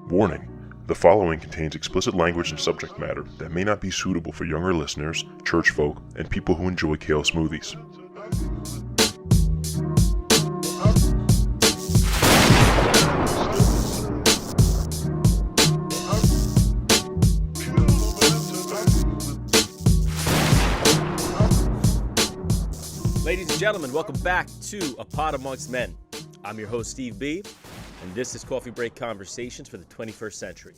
Warning: the following contains explicit language and subject matter that may not be suitable for younger listeners, church folk, and people who enjoy kale smoothies. Ladies and gentlemen, welcome back to A Pod Amongst Men. I'm your host, Steve B., and this is Coffee Break Conversations for the 21st Century.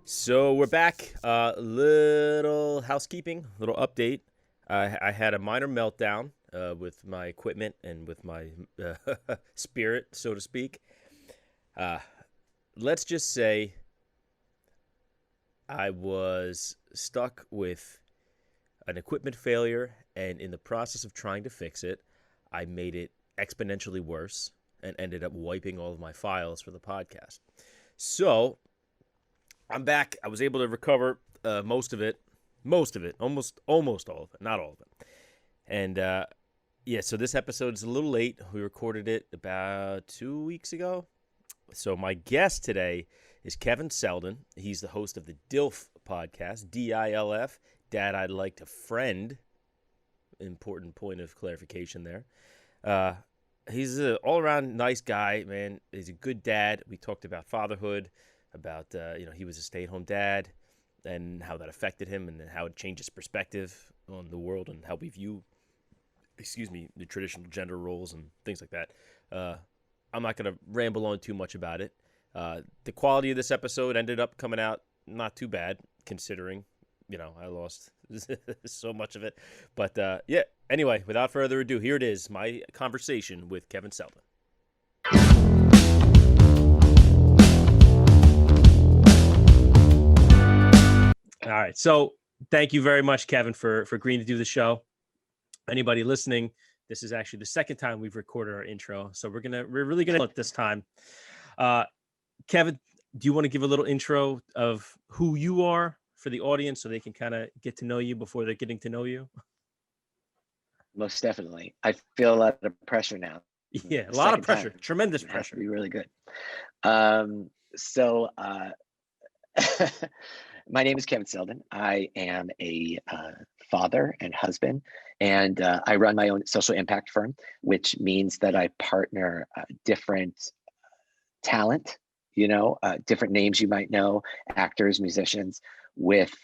So we're back. Little housekeeping, little update. I had a minor meltdown with my equipment and with my spirit, so to speak. Let's just say I was stuck with an equipment failure, and in the process of trying to fix it, I made it exponentially worse and ended up wiping all of my files for the podcast. So I'm back. I was able to recover most of it, almost all of it, not all of it. And so this episode is a little late. We recorded it about 2 weeks ago. So my guest today is Kevin Seldon. He's the host of the DILF Podcast, DILF, Dad I'd Like to Friend. Important point of clarification there. He's an all-around nice guy, man. He's a good dad. We talked about fatherhood, about, he was a stay-at-home dad and how that affected him and how it changed his perspective on the world and how we view, the traditional gender roles and things like that. I'm not going to ramble on too much about it. The quality of this episode ended up coming out not too bad, considering, I lost so much of it. But, anyway, without further ado, here it is, my conversation with Kevin Seldon. All right, so thank you very much, Kevin, for agreeing to do the show. Anybody listening, this is actually the second time we've recorded our intro, so we're really gonna look this time. Kevin, do you want to give a little intro of who you are for the audience so they can kind of get to know you before they're getting to know you? Most definitely. I feel a lot of pressure now. Yeah, a lot of pressure. Tremendous pressure. Be really good. My name is Kevin Seldon. I am a father and husband, and I run my own social impact firm, which means that I partner different talent, different names you might know, actors, musicians, with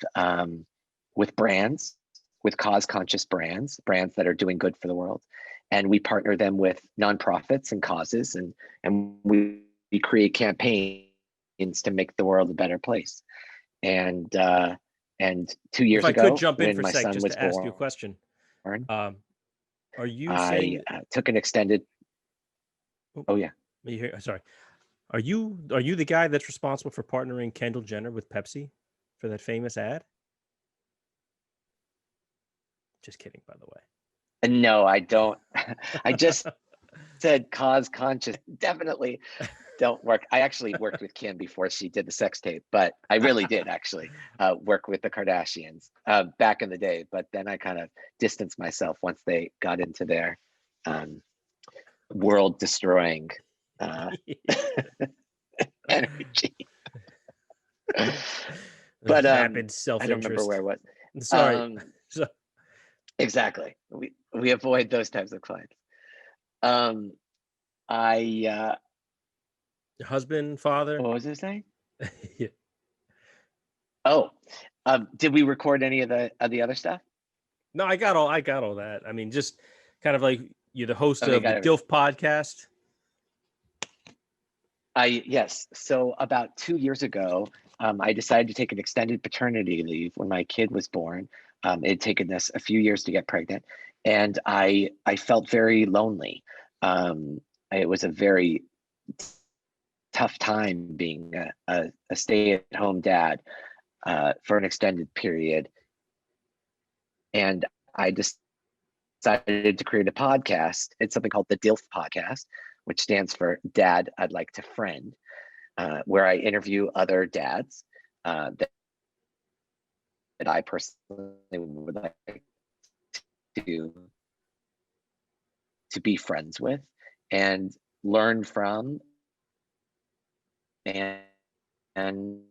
brands, with cause-conscious brands that are doing good for the world. And we partner them with nonprofits and causes, and we create campaigns to make the world a better place. And 2 years ago, if I could jump in for a sec, just to ask you a question. Are you saying I took an extended? Oh yeah. Sorry. Are you the guy that's responsible for partnering Kendall Jenner with Pepsi for that famous ad? Just kidding, by the way. No, I don't. I just said cause conscious. Definitely don't work. I actually worked with Kim before she did the sex tape, but I really did actually work with the Kardashians back in the day. But then I kind of distanced myself once they got into their world destroying energy. But I don't remember where it was. Sorry. Exactly. We avoid those types of clients. Husband, father. What was it saying? Yeah. Oh, did we record any of the other stuff? No, I got all that. I mean, just kind of like you're the host of the DILF Podcast. Yes. So about 2 years ago, I decided to take an extended paternity leave when my kid was born. It had taken us a few years to get pregnant, and I felt very lonely. It was a very tough time being a stay-at-home dad for an extended period. And I decided to create a podcast. It's something called the DILF Podcast, which stands for Dad I'd Like to Friend, where I interview other dads that I personally would like to be friends with and learn from and and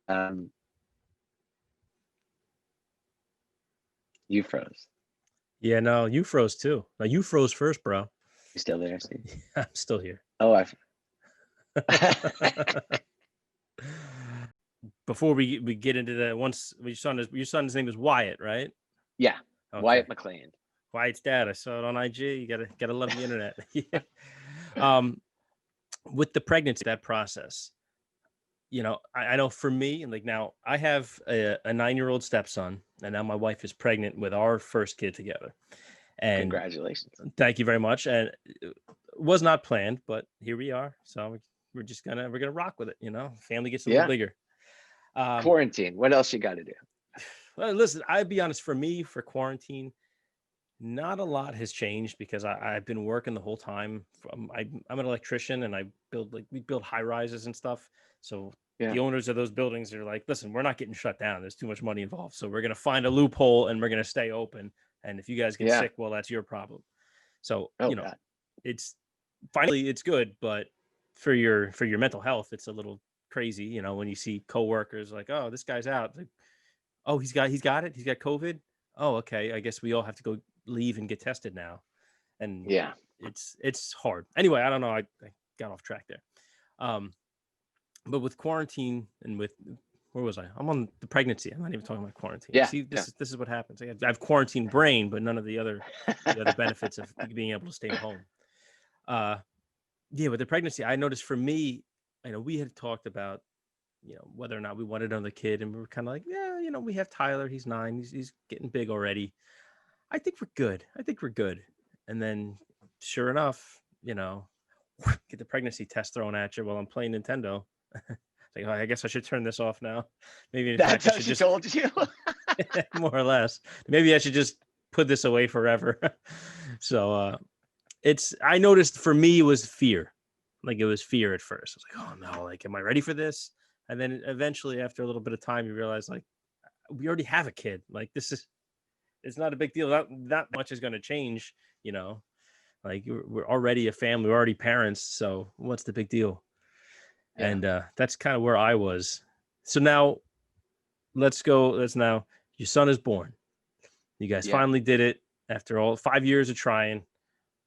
um, you froze. Yeah, no, you froze too. No, you froze first, bro. You still there, Steve? I'm still here. Oh, I. Before we get into that, once your son's name is Wyatt, right? Yeah, Okay. Wyatt McLean. Wyatt's dad. I saw it on IG. You gotta love the internet. Yeah. With the pregnancy, that process, I know for me, like now I have a 9-year-old stepson, and now my wife is pregnant with our first kid together. And Congratulations. thank you very much. And it was not planned, but here we are. So we're gonna rock with it. Family gets a little bigger. Quarantine. What else you got to do? Well, listen, I'll be honest. For me, for quarantine, not a lot has changed because I've been working the whole time. I'm an electrician, and we build high rises and stuff. So the owners of those buildings are like, listen, we're not getting shut down. There's too much money involved. So we're going to find a loophole and we're going to stay open. And if you guys get sick, well, that's your problem. So, it's good, but for your mental health, it's a little crazy, when you see coworkers like, oh, this guy's out. Like, oh, he's got it. He's got COVID. Oh, okay. I guess we all have to go leave and get tested now. And it's hard. Anyway, I don't know. I got off track there. But with quarantine and where was I? I'm on the pregnancy. I'm not even talking about quarantine. Yeah. See, this is what happens. I have quarantine brain, but none of the other benefits of being able to stay home. With the pregnancy, I noticed for me, we had talked about, whether or not we wanted another kid, and we were kind of like, we have Tyler. He's 9. He's getting big already. I think we're good. And then, sure enough, get the pregnancy test thrown at you while I'm playing Nintendo. Like, I guess I should turn this off now. Maybe That's how she told you. More or less. Maybe I should just put this away forever. So I noticed for me it was fear. Like, it was fear at first. I was like, oh no, like, am I ready for this? And then eventually, after a little bit of time, you realize, like, we already have a kid. Like, it's not a big deal. Not much is going to change, like, we're already a family, we're already parents. So what's the big deal? Yeah. And that's kind of where I was. So now your son is born. You guys finally did it after all 5 years of trying.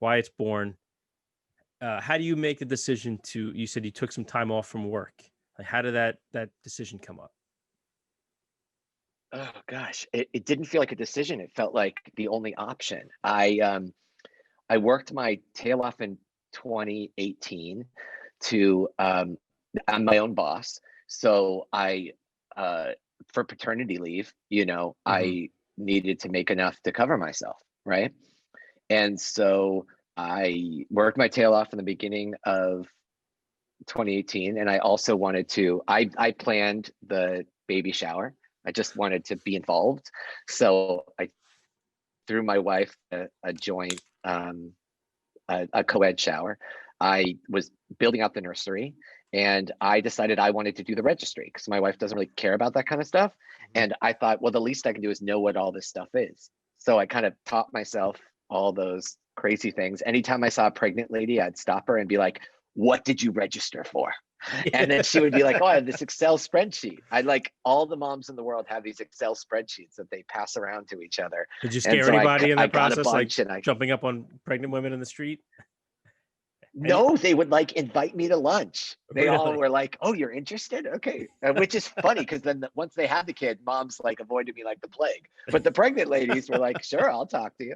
Wyatt's born. How do you make the decision you said you took some time off from work? Like, how did that decision come up? Oh gosh, it didn't feel like a decision. It felt like the only option. I worked my tail off in 2018 I'm my own boss. So for paternity leave, I needed to make enough to cover myself. Right. And so I worked my tail off in the beginning of 2018. And I also I planned the baby shower. I just wanted to be involved. So I threw my wife a joint, a co-ed shower. I was building out the nursery, and I decided I wanted to do the registry because my wife doesn't really care about that kind of stuff. And I thought, well, the least I can do is know what all this stuff is. So I kind of taught myself all those crazy things. Anytime I saw a pregnant lady, I'd stop her and be like, what did you register for? And then she would be like, oh, I have this Excel spreadsheet. All the moms in the world have these Excel spreadsheets that they pass around to each other. Did you scare anybody in that process, like jumping up on pregnant women in the street? No, they would invite me to lunch. They all were like, oh, you're interested? Okay. Which is funny because then once they had the kid, moms avoided me like the plague. But the pregnant ladies were like, sure, I'll talk to you.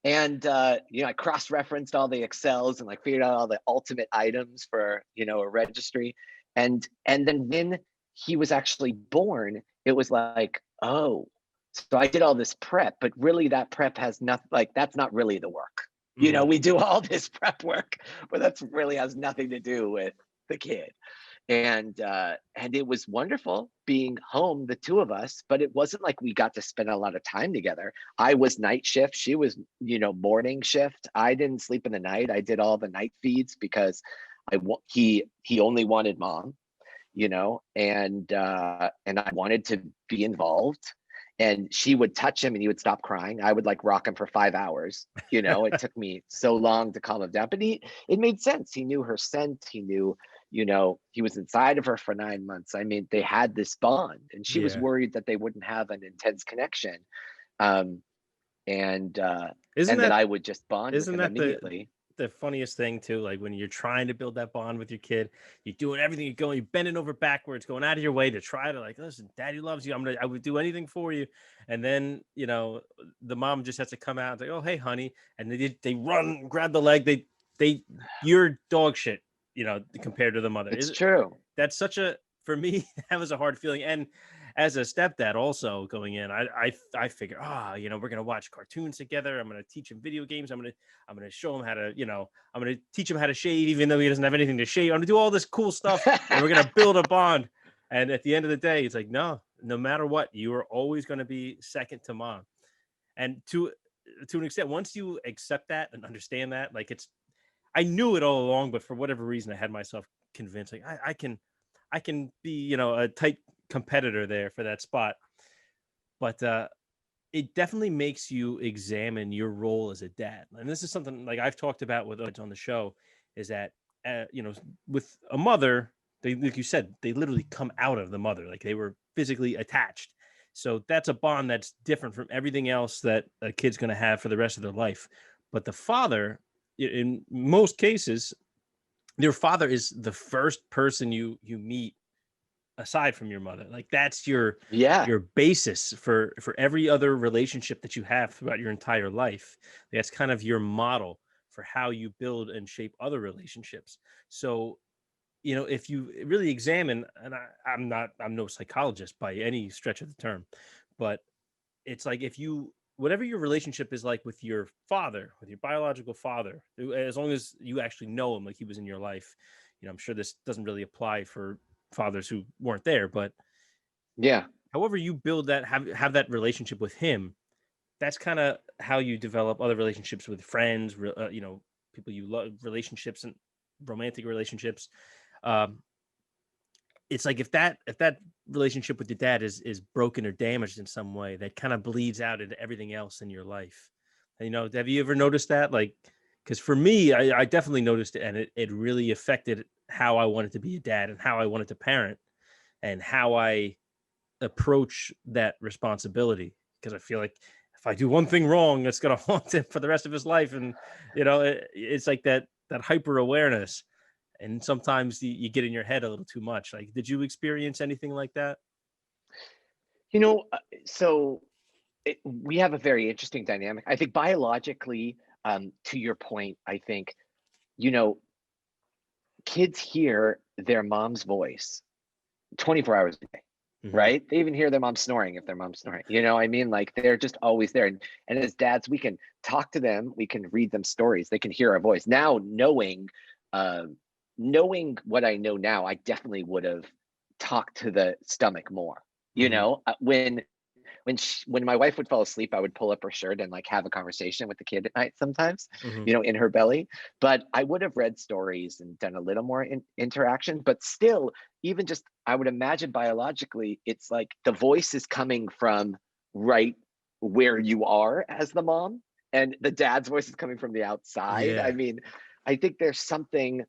And, I cross-referenced all the Excels and figured out all the ultimate items for, a registry. And then when he was actually born, it was like, oh, so I did all this prep, but really that prep has nothing, that's not really the work. We do all this prep work, but that's really has nothing to do with the kid. And it was wonderful being home, the two of us, but it wasn't like we got to spend a lot of time together. I was night shift. She was, morning shift. I didn't sleep in the night. I did all the night feeds because he only wanted mom, and I wanted to be involved. And she would touch him and he would stop crying. I would rock him for 5 hours. It took me so long to calm him down, but it made sense. He knew her scent. He knew, he was inside of her for 9 months. I mean, they had this bond, and she was Yeah. worried that they wouldn't have an intense connection. Um, and Isn't that that I would just bond with isn't him that immediately. the funniest thing too? Like when you're trying to build that bond with your kid, you're doing everything, you're bending over backwards, going out of your way to try to like, listen, daddy loves you. I would do anything for you. And then, the mom just has to come out and say, oh, hey, honey. And they run, grab the leg. You're dog shit, compared to the mother. It's true. That's for me, that was a hard feeling. And as a stepdad also going in, I figure, we're going to watch cartoons together. I'm going to teach him video games. I'm going to show him how to, I'm going to teach him how to shave, even though he doesn't have anything to shave. I'm going to do all this cool stuff, and we're going to build a bond. And at the end of the day, it's like, no matter what, you are always going to be second to mom. And to an extent, once you accept that and understand that, like I knew it all along, but for whatever reason, I had myself convinced, like I can be, a tight competitor there for that spot. But it definitely makes you examine your role as a dad. And this is something like I've talked about with others on the show, is that, with a mother, they, like you said, they literally come out of the mother, like they were physically attached. So that's a bond that's different from everything else that a kid's going to have for the rest of their life. But the father, in most cases, your father is the first person you meet aside from your mother. Like that's your basis for every other relationship that you have throughout your entire life. That's kind of your model for how you build and shape other relationships. So, if you really examine, and I'm no psychologist by any stretch of the term, but it's like whatever your relationship is like with your father, with your biological father, as long as you actually know him, like he was in your life, I'm sure this doesn't really apply for fathers who weren't there, but yeah, however you build that, have that relationship with him, that's kind of how you develop other relationships with friends, people you love, relationships and romantic relationships. It's like if that relationship with your dad is broken or damaged in some way, that kind of bleeds out into everything else in your life. And, have you ever noticed that? Like, because for me, I definitely noticed it, and it really affected how I wanted to be a dad and how I wanted to parent and how I approach that responsibility. Because I feel like if I do one thing wrong, it's going to haunt him for the rest of his life. And, it's like that hyper awareness. And sometimes you get in your head a little too much. Like, did you experience anything like that? So we have a very interesting dynamic. I think biologically, to your point, I think, kids hear their mom's voice 24 hours a day, right? They even hear their mom snoring if their mom's snoring. I mean, like they're just always there. And as dads, we can talk to them, we can read them stories, they can hear our voice. Now, knowing what I know now, I definitely would have talked to the stomach more. When my wife would fall asleep, I would pull up her shirt and like have a conversation with the kid at night sometimes, in her belly. But I would have read stories and done a little more interaction. But still, even just, I would imagine biologically, it's like the voice is coming from right where you are as the mom, and the dad's voice is coming from the outside. Yeah. I mean, I think there's something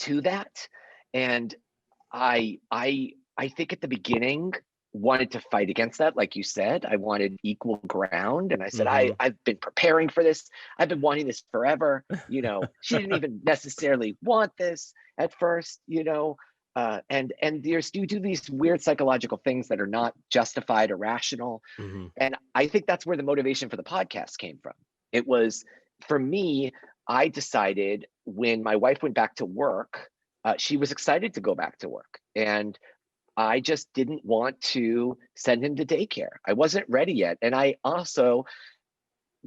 to that. And I think at the beginning wanted to fight against that. Like you said, I wanted equal ground. And I said, I've been preparing for this. I've been wanting this forever. She didn't even necessarily want this at first, and you do these weird psychological things that are not justified or rational. And I think that's where the motivation for the podcast came from. It was, for me, I decided when my wife went back to work, she was excited to go back to work. And I just didn't want to send him to daycare. I wasn't ready yet. And I also,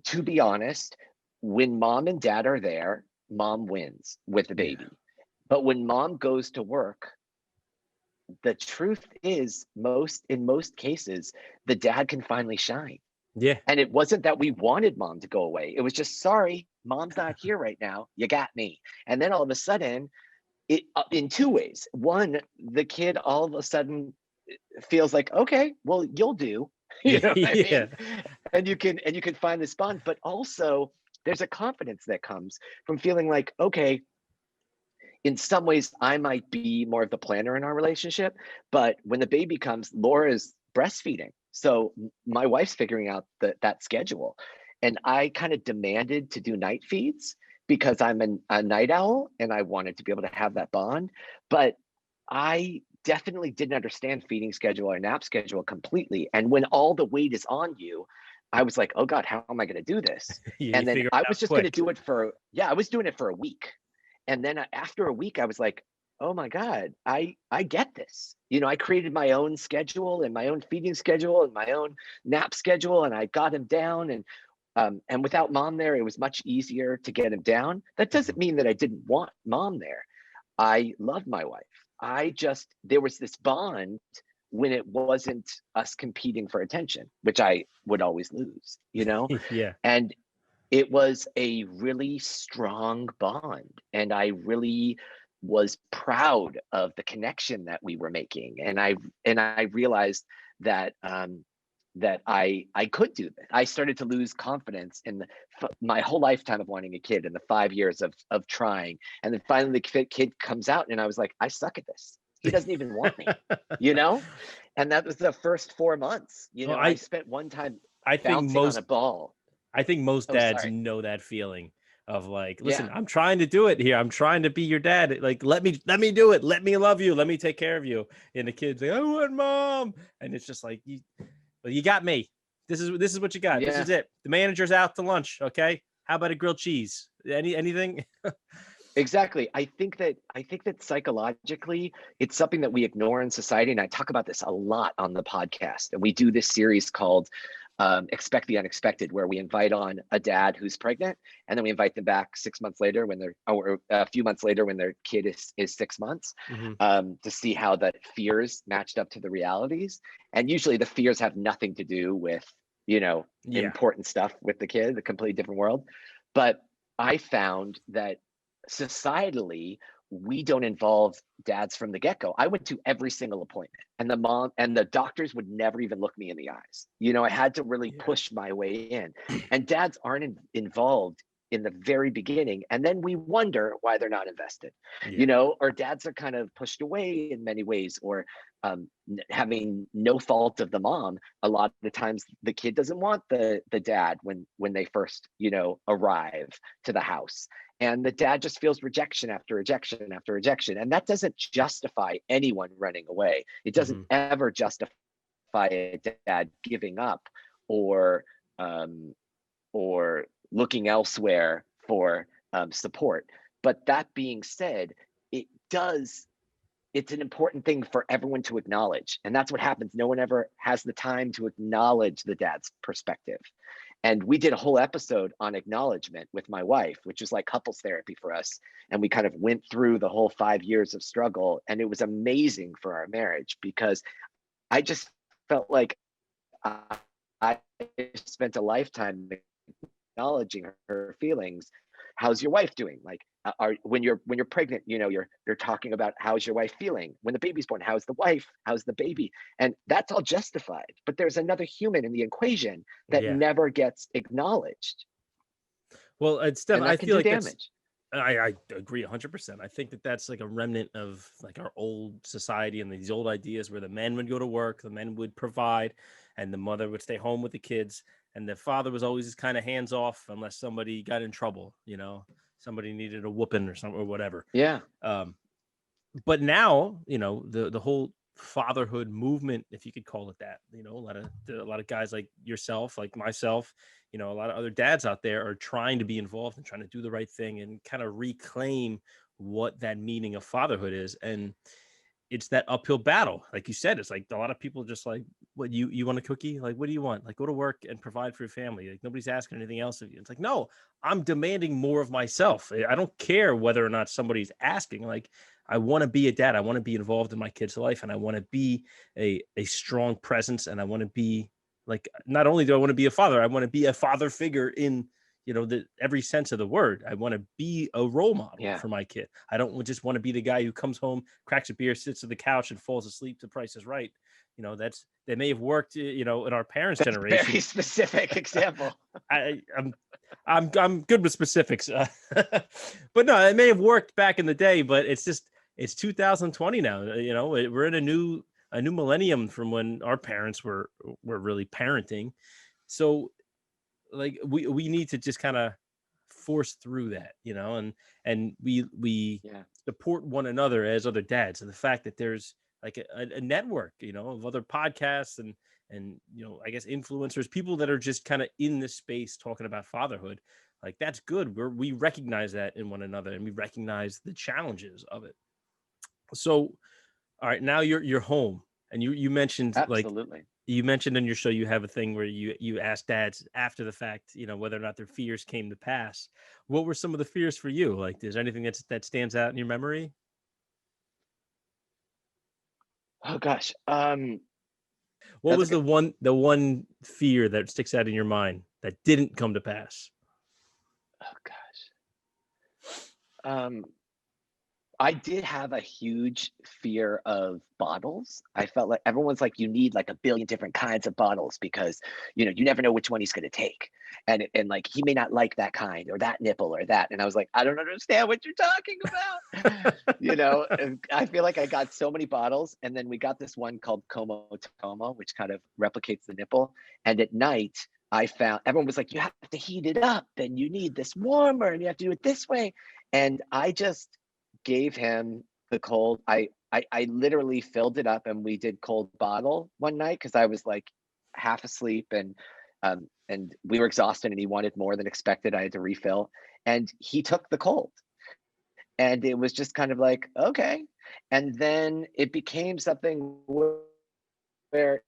to be honest, when mom and dad are there, mom wins with the baby. Yeah. But when mom goes to work, the truth is, in most cases, the dad can finally shine. Yeah. And it wasn't that we wanted mom to go away. It was just, sorry, mom's not here right now. You got me. And then all of a sudden, it in two ways. One, the kid all of a sudden feels like, okay, well, you'll do. You know what I mean? And you can find this bond. But also, there's a confidence that comes from feeling like, okay, in some ways, I might be more of the planner in our relationship, but when the baby comes, Laura's breastfeeding. So my wife's figuring out that schedule. And I kind of demanded to do night feeds because I'm a night owl and I wanted to be able to have that bond. But I definitely didn't understand feeding schedule or nap schedule completely. And when all the weight is on you, I was like, oh God, how am I going to do this? You And then figure I it was out just going to quick. do it I was doing it for a week. And then after a week, I was like, oh my God, I get this. I created my own schedule and my own feeding schedule and my own nap schedule, and I got him down. And without mom there, it was much easier to get him down. That doesn't mean that I didn't want mom there. I loved my wife. There was this bond when it wasn't us competing for attention, which I would always lose, Yeah. and it was a really strong bond. And I really was proud of the connection that we were making. And I realized that that I could do this. I started to lose confidence in my whole lifetime of wanting a kid and the 5 years of trying. And then finally the kid comes out and I was like, I suck at this. He doesn't even want me, And that was the first 4 months. Well, I spent one time I think bouncing on a most ball. I think most Oh, dads sorry. know that feeling of like, listen, Yeah. I'm trying to do it here. I'm trying to be your dad. Like, let me do it. Let me love you. Let me take care of you. And the kid's like, I want mom. And it's just like, you got me. This is what you got. This Yeah. is it. The manager's out to lunch. Okay. How about a grilled cheese? Anything? Exactly. I think that psychologically, it's something that we ignore in society. And I talk about this a lot on the podcast. And we do this series called Expect the Unexpected, where we invite on a dad who's pregnant, and then we invite them back 6 months later or a few months later when their kid is 6 months, to see how the fears matched up to the realities. And usually the fears have nothing to do with, important stuff with the kid, a completely different world. But I found that societally, we don't involve dads from the get-go. I went to every single appointment, and the mom and the doctors would never even look me in the eyes. I had to really push my way in, and dads aren't involved in the very beginning. And then we wonder why they're not invested, or dads are kind of pushed away in many ways, or having no fault of the mom. A lot of the times the kid doesn't want the dad when they first, arrive to the house. And the dad just feels rejection after rejection after rejection. And that doesn't justify anyone running away. It doesn't ever justify a dad giving up or looking elsewhere for support. But that being said, it's an important thing for everyone to acknowledge. And that's what happens. No one ever has the time to acknowledge the dad's perspective. And we did a whole episode on acknowledgement with my wife, which is like couples therapy for us. And we kind of went through the whole 5 years of struggle. And it was amazing for our marriage, because I just felt like I spent a lifetime acknowledging her feelings. How's your wife doing? Like, when you're pregnant, you're talking about how's your wife feeling. When the baby's born, how's the wife? How's the baby? And that's all justified. But there's another human in the equation that never gets acknowledged. Well, it's definitely, I feel like damage. I agree 100%. I think that's like a remnant of like our old society and these old ideas where the men would go to work, the men would provide, and the mother would stay home with the kids. And the father was always just kind of hands off unless somebody got in trouble, somebody needed a whooping or something or whatever. Yeah. But now, the whole fatherhood movement, if you could call it that, a lot of guys like yourself, like myself, a lot of other dads out there are trying to be involved and trying to do the right thing and kind of reclaim what that meaning of fatherhood is. And it's that uphill battle. Like you said, it's like a lot of people just like, what, you want a cookie? Like, what do you want? Like, go to work and provide for your family. Like, nobody's asking anything else of you. It's like, no, I'm demanding more of myself. I don't care whether or not somebody's asking. Like, I want to be a dad. I want to be involved in my kid's life, and I want to be a strong presence. And I want to be like, not only do I want to be a father, I want to be a father figure in, every sense of the word. I want to be a role model for my kid. I don't just want to be the guy who comes home, cracks a beer, sits on the couch and falls asleep to Price is Right. That may have worked, in our parents' generation. Very specific example. I'm I'm good with specifics. But no, it may have worked back in the day, but it's 2020 now. We're in a new millennium from when our parents were really parenting. So like we need to just kind of force through that, and we support one another as other dads. And the fact that there's like a network, of other podcasts and I guess influencers, people that are just kind of in this space talking about fatherhood, like that's good. We recognize that in one another, and we recognize the challenges of it. So, all right, now you're home, and you mentioned Absolutely. you mentioned in your show you have a thing where you ask dads after the fact, whether or not their fears came to pass. What were some of the fears for you? Like, is there anything that stands out in your memory? Oh gosh. What was the one fear that sticks out in your mind that didn't come to pass? Oh gosh. I did have a huge fear of bottles. I felt like everyone's like, you need like a billion different kinds of bottles because, you never know which one he's going to take. And like, he may not like that kind or that nipple or that. And I was like, I don't understand what you're talking about. And I feel like I got so many bottles. And then we got this one called Como Tomo, which kind of replicates the nipple. And at night, I found everyone was like, you have to heat it up and you need this warmer and you have to do it this way. And I just gave him the cold. I literally filled it up and we did cold bottle one night because I was like half asleep and we were exhausted and he wanted more than expected. I had to refill and he took the cold. And it was just kind of like, okay. And then it became something where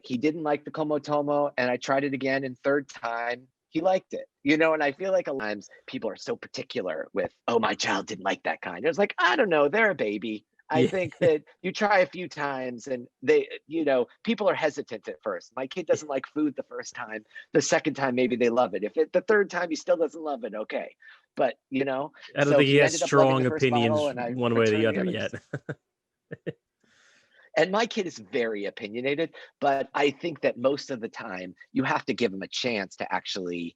he didn't like the Como Tomo and I tried it again, and third time he liked it, and I feel like a lot of times people are so particular with, oh, my child didn't like that kind. It's like, I don't know, they're a baby. I think that you try a few times and they, people are hesitant at first. My kid doesn't like food the first time. The second time, maybe they love it. The third time he still doesn't love it, okay. But, I don't think he has strong opinions one way or the other yet. And my kid is very opinionated, but I think that most of the time you have to give him a chance to actually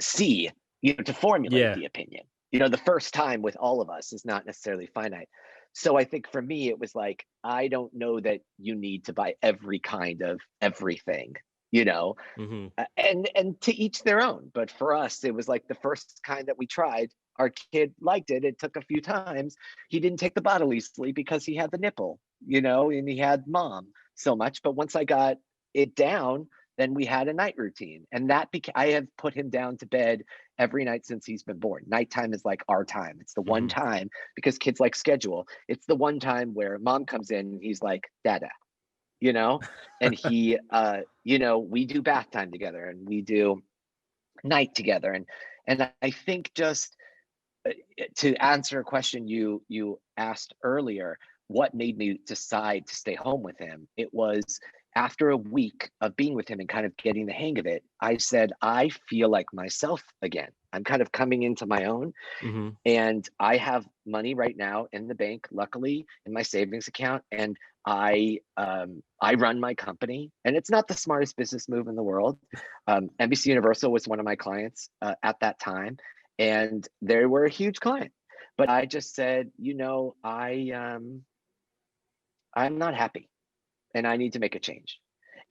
see, to formulate the opinion. The first time with all of us is not necessarily finite. So I think for me, it was like, I don't know that you need to buy every kind of everything, Mm-hmm. and to each their own. But for us, it was like the first kind that we tried. Our kid liked it. It took a few times. He didn't take the bottle easily because he had the nipple, and he had mom so much. But once I got it down, then we had a night routine. And I have put him down to bed every night since he's been born. Nighttime is like our time. It's the one time, because kids like schedule. It's the one time where mom comes in and he's like, Dada, and he, we do bath time together and we do night together. And I think just to answer a question you asked earlier, what made me decide to stay home with him? It was after a week of being with him and kind of getting the hang of it, I said, I feel like myself again. I'm kind of coming into my own. Mm-hmm. And I have money right now in the bank, luckily, in my savings account. And I run my company, and it's not the smartest business move in the world. NBC Universal was one of my clients at that time, and they were a huge client. But I just said, I'm not happy and I need to make a change.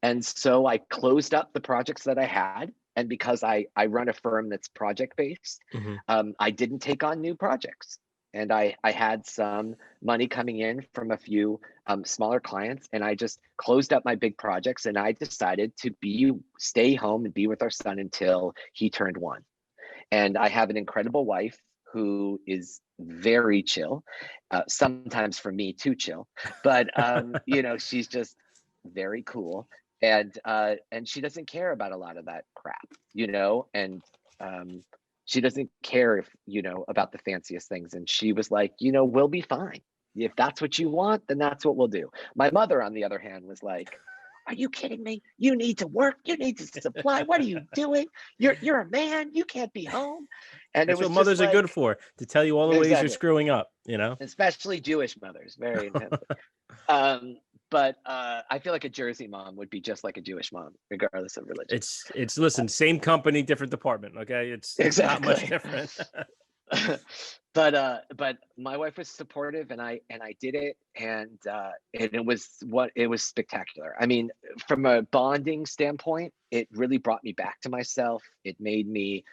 And so I closed up the projects that I had. And because I run a firm that's project based, I didn't take on new projects. And I had some money coming in from a few smaller clients, and I just closed up my big projects, and I decided to stay home and be with our son until he turned 1. And I have an incredible wife who is very chill, sometimes for me too chill, but she's just very cool. And she doesn't care about a lot of that crap, and she doesn't care if, about the fanciest things. And she was like, we'll be fine. If that's what you want, then that's what we'll do. My mother, on the other hand, was like, are you kidding me? You need to work. You need to supply. What are you doing? You're a man. You can't be home. And that's what mothers are good for, to tell you all the ways you're screwing up, Especially Jewish mothers, very intensely. but I feel like a Jersey mom would be just like a Jewish mom, regardless of religion. It's listen, same company, different department. Okay, it's not much different. But my wife was supportive, and I did it, and it was spectacular. I mean, from a bonding standpoint, it really brought me back to myself. It made me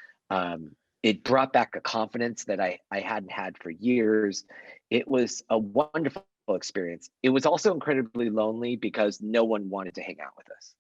it brought back a confidence that I hadn't had for years. It was a wonderful experience. It was also incredibly lonely because no one wanted to hang out with us.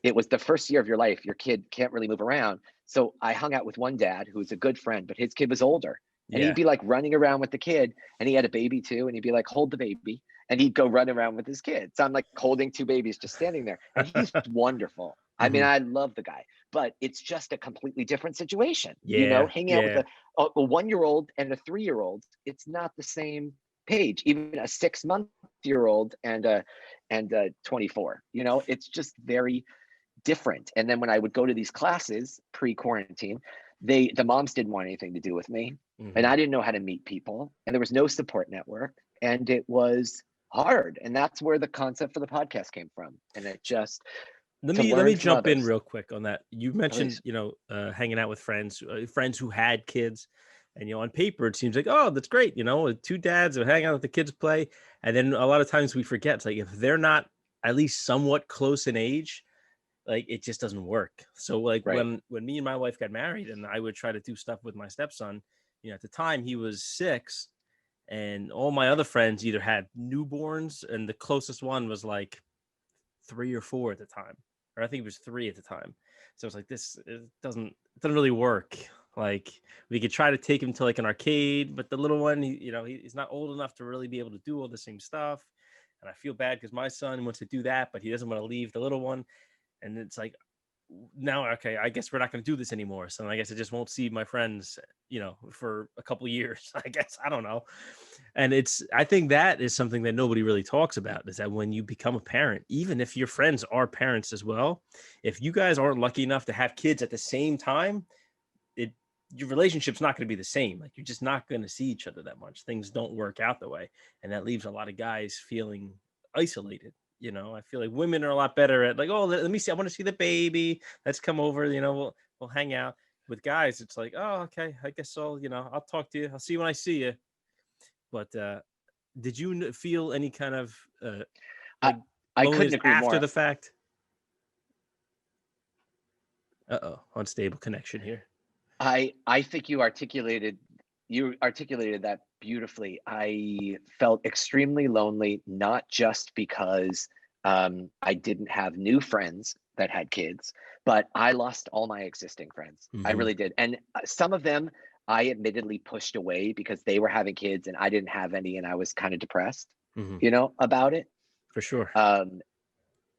It was the first year of your life. Your kid can't really move around. So I hung out with one dad who was a good friend, but his kid was older. And Yeah. he'd be like running around with the kid, and he had a baby too. And he'd be like, hold the baby. And he'd go run around with his kid. So I'm like holding two babies, just standing there. And he's wonderful. I mean, I love the guy, but it's just a completely different situation. Yeah, Hanging out with a 1-year-old and a 3-year-old, it's not the same page. Even a 6-month-year-old and a 24, it's just very different. And then when I would go to these classes pre-quarantine, the moms didn't want anything to do with me, and I didn't know how to meet people, and there was no support network, and it was hard. And that's where the concept for the podcast came from. And it just let me jump in others. real quick on that. You mentioned, Please. hanging out with friends who had kids, and on paper it seems like, oh, that's great. Two dads who hang out with the kids, play, and then a lot of times we forget. It's like if they're not at least somewhat close in age, like it just doesn't work. So like Right. when me and my wife got married, and I would try to do stuff with my stepson, at the time he was 6, and all my other friends either had newborns, and the closest one was like 3 or 4 at the time, or I think it was 3 at the time. So it's like it doesn't really work. Like we could try to take him to like an arcade, but the little one, he's not old enough to really be able to do all the same stuff. And I feel bad because my son wants to do that, but he doesn't want to leave the little one. And it's like, now, okay, I guess we're not going to do this anymore. So I guess I just won't see my friends, for a couple of years, I guess. I don't know. And I think that is something that nobody really talks about, is that when you become a parent, even if your friends are parents as well, if you guys aren't lucky enough to have kids at the same time, your relationship's not going to be the same. Like you're just not going to see each other that much. Things don't work out the way. And that leaves a lot of guys feeling isolated. I feel like women are a lot better at like, oh, let me see. I want to see the baby. Let's come over. We'll hang out. With guys, it's like, oh, okay, I guess so. I'll talk to you. I'll see you when I see you. But did you feel any kind of I couldn't agree after more. the fact? Unstable connection here. I think you articulated that beautifully. I felt extremely lonely, not just because I didn't have new friends that had kids, but I lost all my existing friends. I really did. And some of them I admittedly pushed away because they were having kids and I didn't have any, and I was kind of depressed, about it. For sure.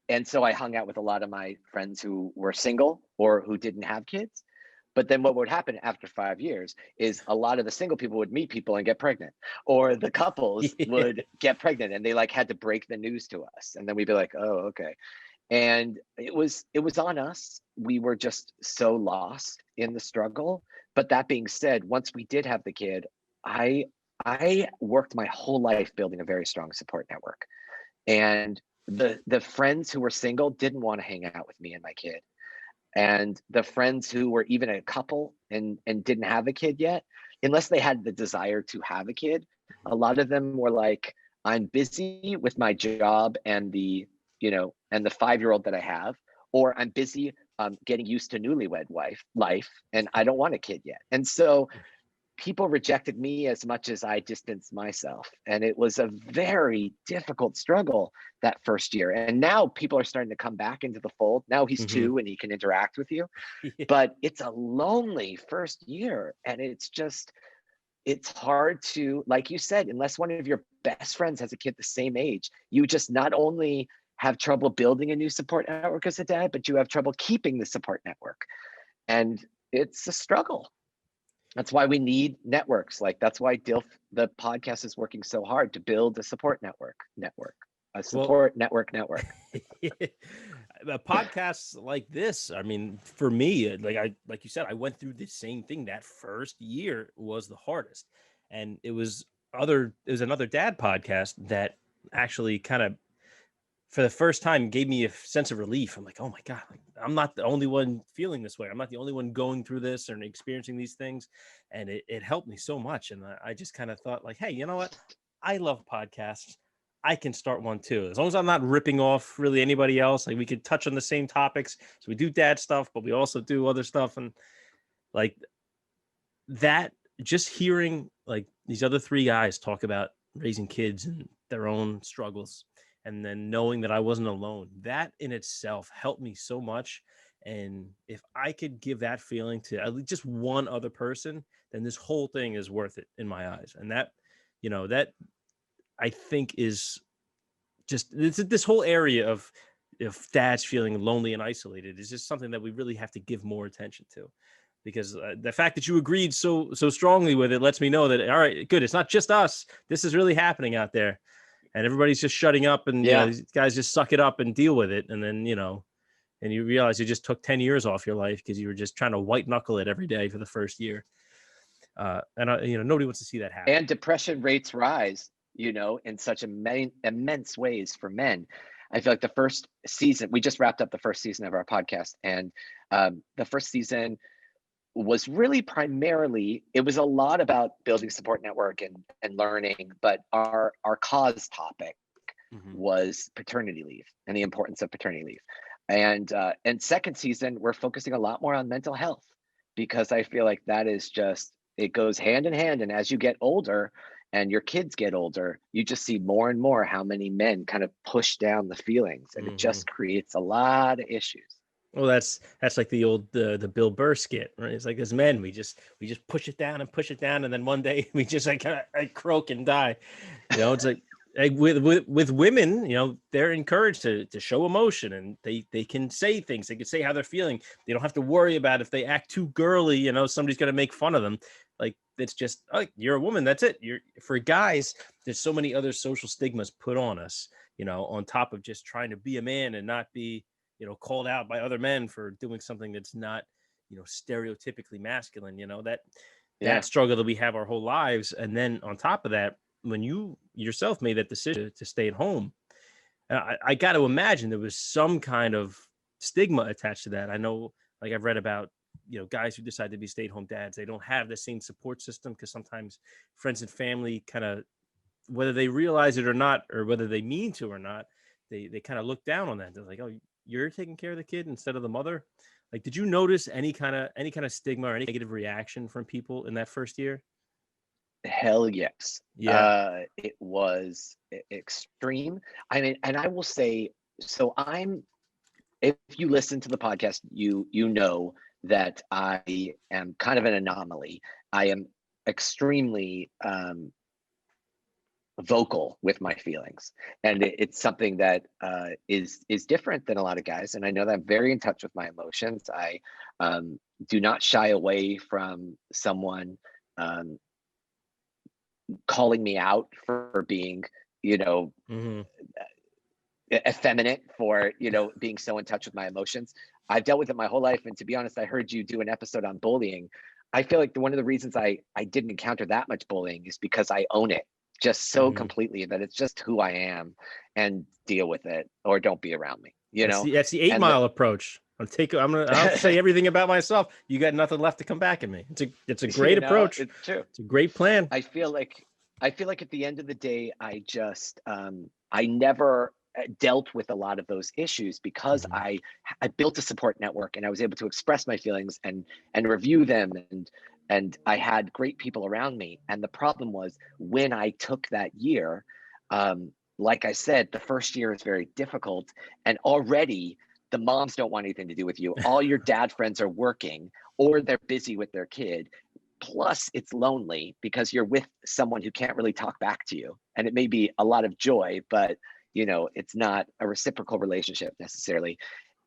And so I hung out with a lot of my friends who were single or who didn't have kids. But then what would happen after 5 years is a lot of the single people would meet people and get pregnant, or the couples would get pregnant and they like had to break the news to us. And then we'd be like, oh, okay. And it was on us. We were just so lost in the struggle. But that being said, once we did have the kid, I worked my whole life building a very strong support network. And the friends who were single didn't want to hang out with me and my kid. And the friends who were even a couple and didn't have a kid yet, unless they had the desire to have a kid, a lot of them were like, I'm busy with my job and the 5-year-old that I have, or I'm busy getting used to newlywed life, and I don't want a kid yet. And so people rejected me as much as I distanced myself. And it was a very difficult struggle that first year. And now people are starting to come back into the fold. Now he's 2 and he can interact with you, but it's a lonely first year. And it's hard to, like you said, unless one of your best friends has a kid the same age, you just not only have trouble building a new support network as a dad, but you have trouble keeping the support network. And it's a struggle. That's why we need networks. Like that's why DILF, the podcast, is working so hard to build a support network. Podcasts like this, I mean, for me, like you said, I went through the same thing. That first year was the hardest, and it was another dad podcast that actually kind of for the first time gave me a sense of relief. I'm like, oh my God, like, I'm not the only one feeling this way. I'm not the only one going through this or experiencing these things. And it helped me so much. And I just kind of thought like, hey, you know what? I love podcasts. I can start one too. As long as I'm not ripping off really anybody else, like we could touch on the same topics. So we do dad stuff, but we also do other stuff. And like that, just hearing like these other three guys talk about raising kids and their own struggles, and then knowing that I wasn't alone, that in itself helped me so much. And if I could give that feeling to at least just one other person, then this whole thing is worth it in my eyes. And that, that I think is just this whole area of if dads feeling lonely and isolated is just something that we really have to give more attention to, because the fact that you agreed so strongly with it lets me know that, all right, good. It's not just us. This is really happening out there, and everybody's just shutting up, and these guys just suck it up and deal with it. And then, and you realize you just took 10 years off your life because you were just trying to white knuckle it every day for the first year. Nobody wants to see that happen. And depression rates rise, in such immense ways for men. I feel like the first season, we just wrapped up the first season of our podcast, and the first season was really primarily, it was a lot about building support network and learning, but our cause topic was paternity leave and the importance of paternity leave. And second season, we're focusing a lot more on mental health, because I feel like that is just, it goes hand in hand. And as you get older and your kids get older, you just see more and more how many men kind of push down the feelings, and it just creates a lot of issues. Well, that's like the old the Bill Burr skit, right? It's like as men, we just push it down, and then one day we just like croak and die. It's like with women, they're encouraged to show emotion, and they can say things. They can say how they're feeling. They don't have to worry about if they act too girly, somebody's going to make fun of them. Like, it's just, oh, you're a woman. That's it. For guys, there's so many other social stigmas put on us, on top of just trying to be a man and not be, called out by other men for doing something that's not, stereotypically masculine, that struggle that we have our whole lives. And then on top of that, when you yourself made that decision to stay at home, I got to imagine there was some kind of stigma attached to that. I know, like I've read about, guys who decide to be stay-at-home dads, they don't have the same support system, because sometimes friends and family kind of, whether they realize it or not, or whether they mean to or not, they kind of look down on that. They're like, oh, you're taking care of the kid instead of the mother. Like, did you notice any kind of stigma or any negative reaction from people in that first year? Hell yes. Yeah. It was extreme. I mean, and I will say, so if you listen to the podcast, you know that I am kind of an anomaly. I am extremely vocal with my feelings, and it's something that is different than a lot of guys. And I know that I'm very in touch with my emotions. I do not shy away from someone calling me out for being, effeminate, for being so in touch with my emotions. I've dealt with it my whole life, and to be honest, I heard you do an episode on bullying. I feel like one of the reasons I didn't encounter that much bullying is because I own it just so completely, that it's just who I am, and deal with it or don't be around me. That's the 8 Mile approach. I'll say everything about myself. You got nothing left to come back at me. It's a great approach. It's true. It's a great plan. I feel like at the end of the day, I just I never dealt with a lot of those issues, because I built a support network, and I was able to express my feelings and review them, and I had great people around me. And the problem was, when I took that year, like I said, the first year is very difficult, and already the moms don't want anything to do with you. All your dad friends are working, or they're busy with their kid. Plus, it's lonely because you're with someone who can't really talk back to you. And it may be a lot of joy, but it's not a reciprocal relationship necessarily.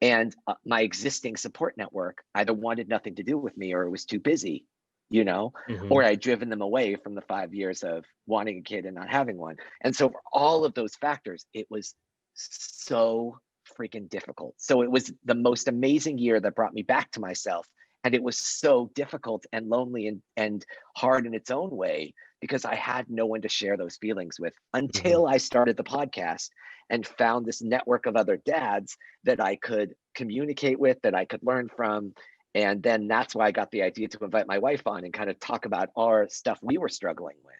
And my existing support network either wanted nothing to do with me, or it was too busy, or I'd driven them away from the 5 years of wanting a kid and not having one. And so for all of those factors, it was so freaking difficult. So it was the most amazing year that brought me back to myself. And it was so difficult and lonely and hard in its own way, because I had no one to share those feelings with until I started the podcast and found this network of other dads that I could communicate with, that I could learn from. And then that's why I got the idea to invite my wife on and kind of talk about our stuff we were struggling with.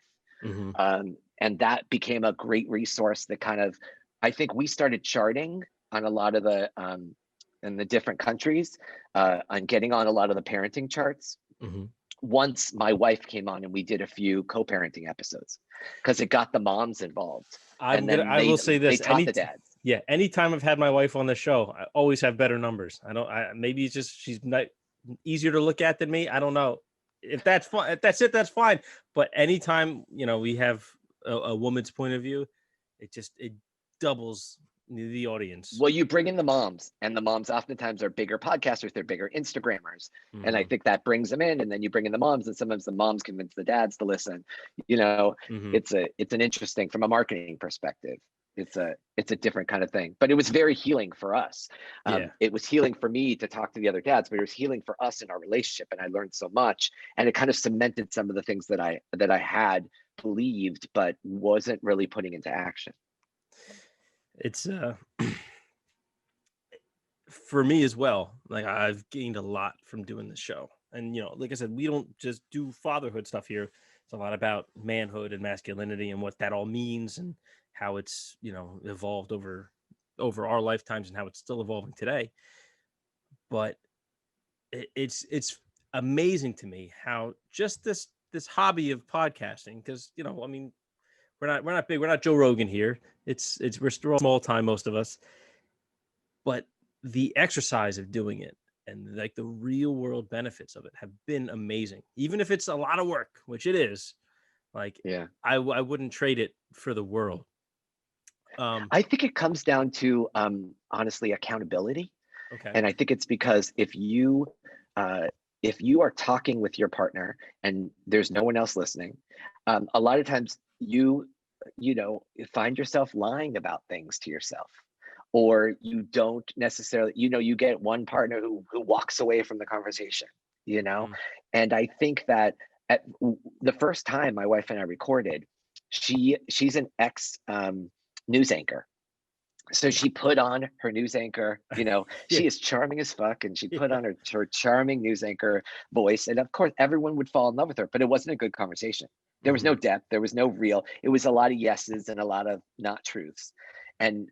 And that became a great resource that kind of, I think we started charting on a lot of the, in the different countries, on getting on a lot of the parenting charts. Once my wife came on and we did a few co-parenting episodes, because it got the moms involved. I will say this: they taught the dads. Yeah, anytime I've had my wife on the show, I always have better numbers. Maybe it's just she's not easier to look at than me. I don't know. If that's fine, if that's it, that's fine. But anytime we have a woman's point of view, it doubles the audience. Well, you bring in the moms, and the moms oftentimes are bigger podcasters, they're bigger Instagrammers. And I think that brings them in, and then you bring in the moms, and sometimes the moms convince the dads to listen. It's an interesting, from a marketing perspective, it's a different kind of thing. But it was very healing for us. It was healing for me to talk to the other dads, but it was healing for us in our relationship, and I learned so much, and it kind of cemented some of the things that I had believed but wasn't really putting into action. It's for me as well. Like, I've gained a lot from doing this show, and like I said, we don't just do fatherhood stuff here. It's a lot about manhood and masculinity and what that all means, and how it's evolved over our lifetimes, and how it's still evolving today. But it's amazing to me how just this hobby of podcasting, because I mean, we're not big. We're not Joe Rogan here. We're still small time, most of us. But the exercise of doing it and like the real world benefits of it have been amazing. Even if it's a lot of work, which it is, like, I wouldn't trade it for the world. I think it comes down to honestly accountability. Okay. And I think it's because if you are talking with your partner and there's no one else listening, a lot of times you find yourself lying about things to yourself, or you don't necessarily, you get one partner who walks away from the conversation, and I think that at the first time my wife and I recorded, she's an ex news anchor. So she put on her news anchor, she is charming as fuck, and she put on her charming news anchor voice. And of course, everyone would fall in love with her, but it wasn't a good conversation. There was no depth. There was no real, it was a lot of yeses and a lot of not truths. And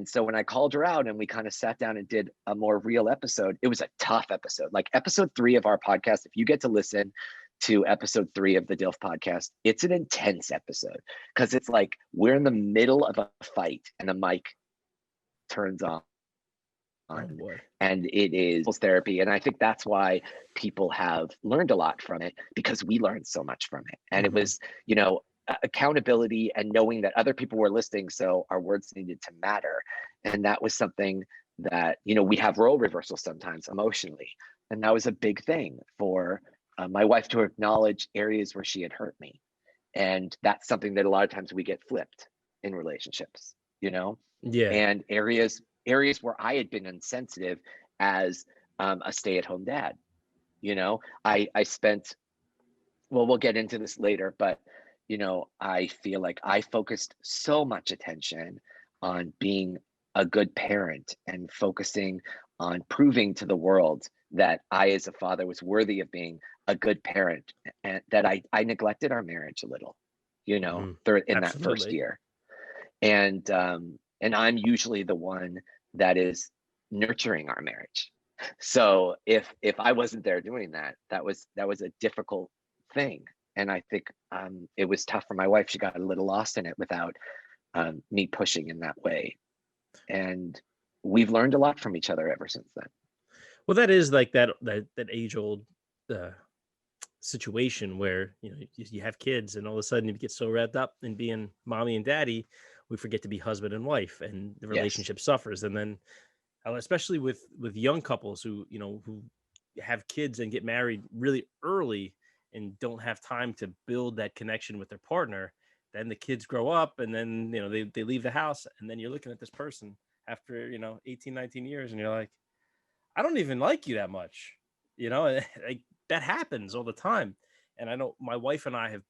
so when I called her out and we kind of sat down and did a more real episode, it was a tough episode. Like episode 3 of our podcast, if you get to listen to episode 3 of the DILF podcast, it's an intense episode, because it's like we're in the middle of a fight and the mic turns on. And it is therapy. And I think that's why people have learned a lot from it, because we learned so much from it. And it was, accountability and knowing that other people were listening, so our words needed to matter. And that was something that, we have role reversals sometimes emotionally. And that was a big thing for my wife to acknowledge areas where she had hurt me. And that's something that a lot of times we get flipped in relationships, and areas where I had been insensitive as a stay-at-home dad. I spent, well, we'll get into this later, but I feel like I focused so much attention on being a good parent and focusing on proving to the world that I, as a father, was worthy of being a good parent, and that I neglected our marriage a little, in that first year. And I'm usually the one that is nurturing our marriage. So if I wasn't there doing that, that was a difficult thing. And I think it was tough for my wife. She got a little lost in it without me pushing in that way. And we've learned a lot from each other ever since then. Well, that is like that age-old situation where you have kids, and all of a sudden you get so wrapped up in being mommy and daddy, we forget to be husband and wife, and the relationship suffers. And then, especially with young couples who have kids and get married really early and don't have time to build that connection with their partner, then the kids grow up, and then they leave the house, and then you're looking at this person after 18, 19 years, and you're like, I don't even like you that much, like that happens all the time. And I know my wife and I have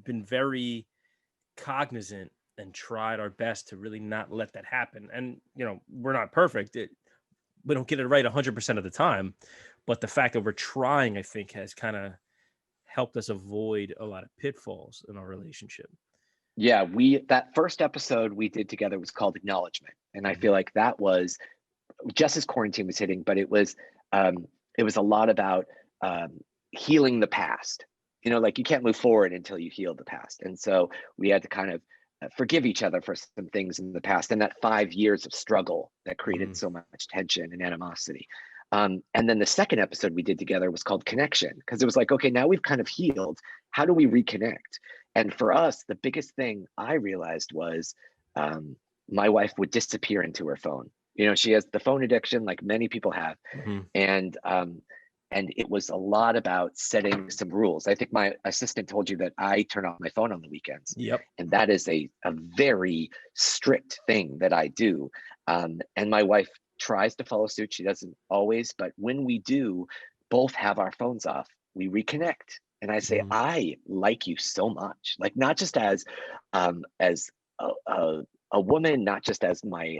been very cognizant and tried our best to really not let that happen. And, we're not perfect. We don't get it right 100% of the time, but the fact that we're trying, I think, has kind of helped us avoid a lot of pitfalls in our relationship. Yeah, that first episode we did together was called Acknowledgement. And I feel like that was just as quarantine was hitting, but it was a lot about healing the past. Like you can't move forward until you heal the past. And so we had to kind of forgive each other for some things in the past, and that 5 years of struggle that created so much tension and animosity. And then the second episode we did together was called Connection, because it was like, okay, now we've kind of healed. How do we reconnect? And for us, the biggest thing I realized was my wife would disappear into her phone. She has the phone addiction like many people have. And it was a lot about setting some rules. I think my assistant told you that I turn off my phone on the weekends. Yep. And that is a very strict thing that I do. And my wife tries to follow suit. She doesn't always, but when we do both have our phones off, we reconnect. And I say, I like you so much, like not just as a woman, not just as my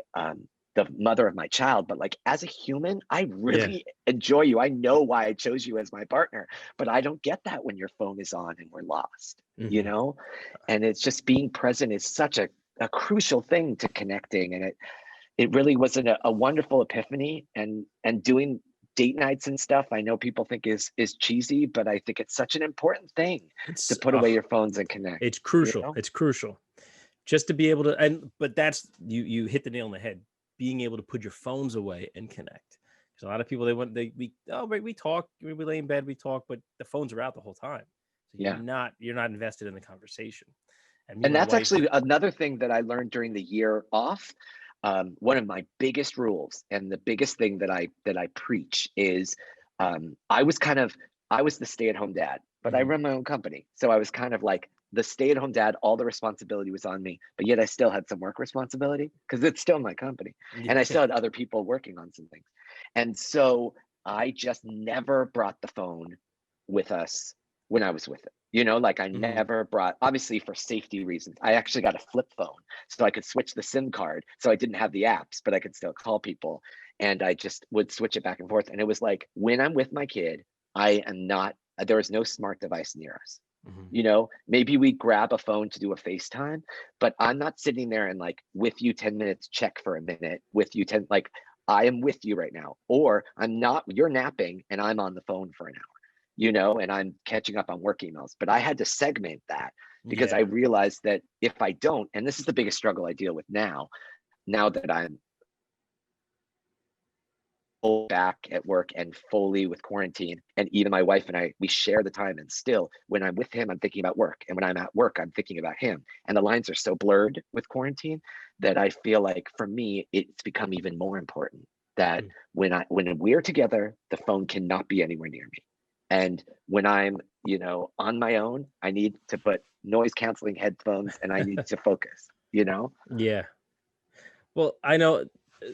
the mother of my child, but like as a human, I really enjoy you. I know why I chose you as my partner, but I don't get that when your phone is on and we're lost, And it's just being present is such a crucial thing to connecting. And it really was a wonderful epiphany, and doing date nights and stuff, I know people think is cheesy, but I think it's such an important thing to put away your phones and connect. It's crucial. It's crucial just to be able to, but that's, you hit the nail on the head. Being able to put your phones away and connect. Because a lot of people, we talk, we lay in bed, we talk, but the phones are out the whole time. So you're not invested in the conversation. And that's actually another thing that I learned during the year off. One of my biggest rules and the biggest thing that I preach is I was the stay-at-home dad, but I run my own company. So I was kind of like the stay-at-home dad, all the responsibility was on me, but yet I still had some work responsibility because it's still my company. And I still had other people working on some things. And so I just never brought the phone with us when I was with it. Like I never brought, obviously for safety reasons, I actually got a flip phone so I could switch the SIM card. So I didn't have the apps, but I could still call people. And I just would switch it back and forth. And it was like, when I'm with my kid, there is no smart device near us. Maybe we grab a phone to do a FaceTime, but I'm not sitting there and like with you 10 minutes, check for a minute with you 10, like I am with you right now, or you're napping and I'm on the phone for an hour, and I'm catching up on work emails. But I had to segment that because I realized that if I don't, and this is the biggest struggle I deal with now that I'm back at work and fully with quarantine, and even my wife and I, we share the time, and still when I'm with him I'm thinking about work, and when I'm at work I'm thinking about him, and the lines are so blurred with quarantine that I feel like for me it's become even more important that when we're together, the phone cannot be anywhere near me. And when I'm on my own, I need to put noise canceling headphones and I need to focus. Yeah. Well, I know,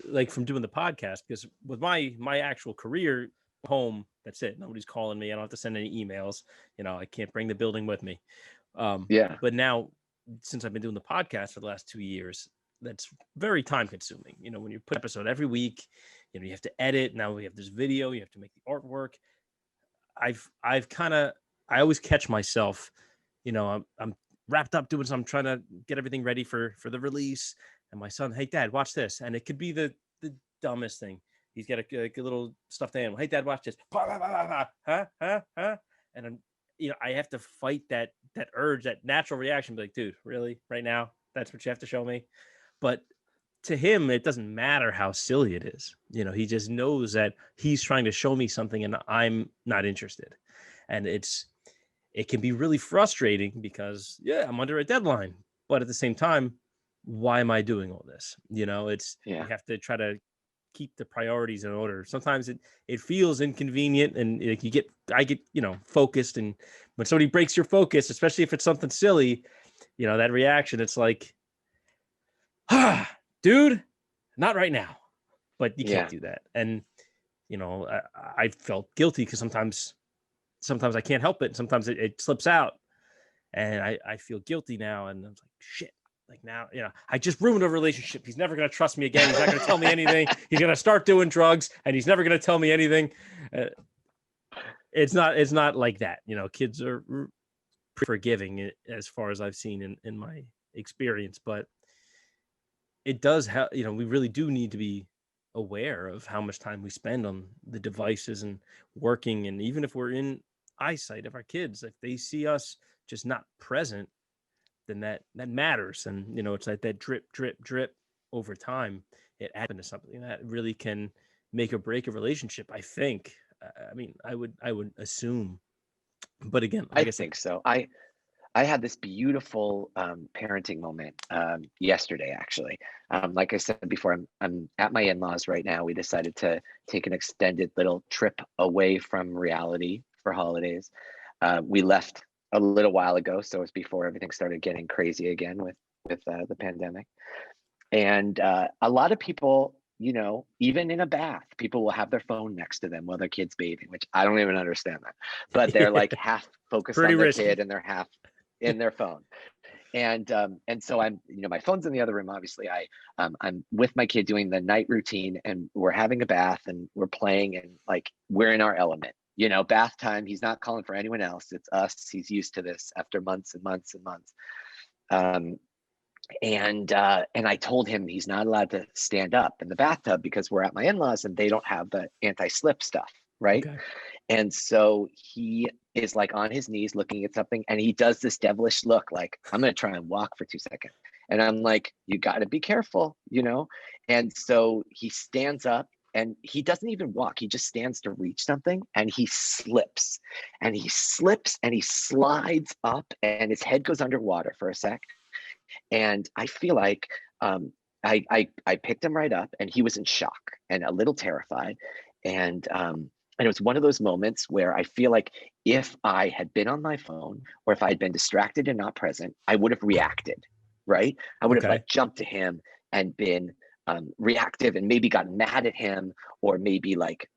like from doing the podcast, because with my actual career home, that's it. Nobody's calling me. I don't have to send any emails. I can't bring the building with me. But now, since I've been doing the podcast for the last 2 years, that's very time consuming. When you put an episode every week, you have to edit. Now we have this video. You have to make the artwork. I always catch myself. I'm wrapped up doing something, trying to get everything ready for the release. And my son, hey, Dad, watch this. And it could be the dumbest thing. He's got a little stuffed animal. Hey, Dad, watch this. Huh? And I'm, I have to fight that urge, that natural reaction. Be like, dude, really? Right now? That's what you have to show me? But to him, it doesn't matter how silly it is. He just knows that he's trying to show me something and I'm not interested. And it can be really frustrating because, I'm under a deadline. But at the same time, why am I doing all this? You have to try to keep the priorities in order. Sometimes it feels inconvenient, and I get focused, and when somebody breaks your focus, especially if it's something silly, that reaction, it's like, dude, not right now. But you can't do that. And I felt guilty because sometimes I can't help it. Sometimes it slips out. And I feel guilty now. And I was like, shit. Like now, I just ruined a relationship. He's never going to trust me again. He's not going to tell me anything. He's going to start doing drugs and he's never going to tell me anything. It's not like that. Kids are forgiving as far as I've seen in my experience, but it does have, we really do need to be aware of how much time we spend on the devices and working. And even if we're in eyesight of our kids, if they see us just not present, then that matters. And, it's like that drip, drip, drip over time. It happened to something that really can make or break a relationship, I think. I would assume, but again, like I think so. I had this beautiful parenting moment yesterday, actually. Like I said before, I'm at my in-laws right now. We decided to take an extended little trip away from reality for holidays. We left a little while ago, so it was before everything started getting crazy again with the pandemic. And a lot of people, even in a bath, people will have their phone next to them while their kid's bathing, which I don't even understand that. But they're like half focused on their kid and they're half in their phone. And so I'm, my phone's in the other room. Obviously, I'm with my kid doing the night routine, and we're having a bath and we're playing, and like we're in our element. Bath time. He's not calling for anyone else. It's us. He's used to this after months and months and months. And I told him he's not allowed to stand up in the bathtub because we're at my in-laws and they don't have the anti-slip stuff, right? Okay. And so he is like on his knees looking at something, and he does this devilish look like, I'm going to try and walk for 2 seconds. And I'm like, you got to be careful, And so he stands up and he doesn't even walk. He just stands to reach something, and he slips and he slides up, and his head goes underwater for a sec. And I feel like I picked him right up, and he was in shock and a little terrified. And it was one of those moments where I feel like if I had been on my phone, or if I had been distracted and not present, I would have reacted, right? I would have like jumped to him and been reactive, and maybe got mad at him, or maybe like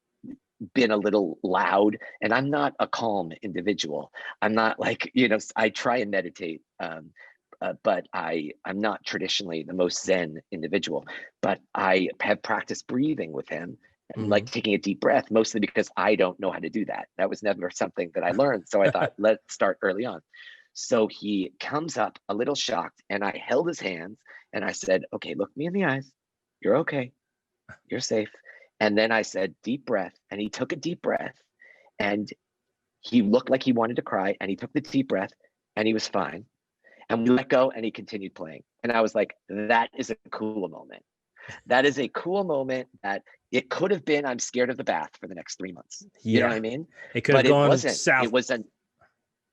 been a little loud. And I'm not a calm individual. I'm not like, I try and meditate, but I'm not traditionally the most Zen individual. But I have practiced breathing with him, and like taking a deep breath, mostly because I don't know how to do that. That was never something that I learned. So I thought, let's start early on. So he comes up a little shocked, and I held his hands and I said, okay, look me in the eyes. You're okay. You're safe. And then I said, deep breath. And he took a deep breath, and he looked like he wanted to cry, and he took the deep breath, and he was fine. And we let go, and he continued playing. And I was like, that is a cool moment. That is a cool moment that it could have been, I'm scared of the bath for the next 3 months. You know what I mean? It could have gone south. It wasn't.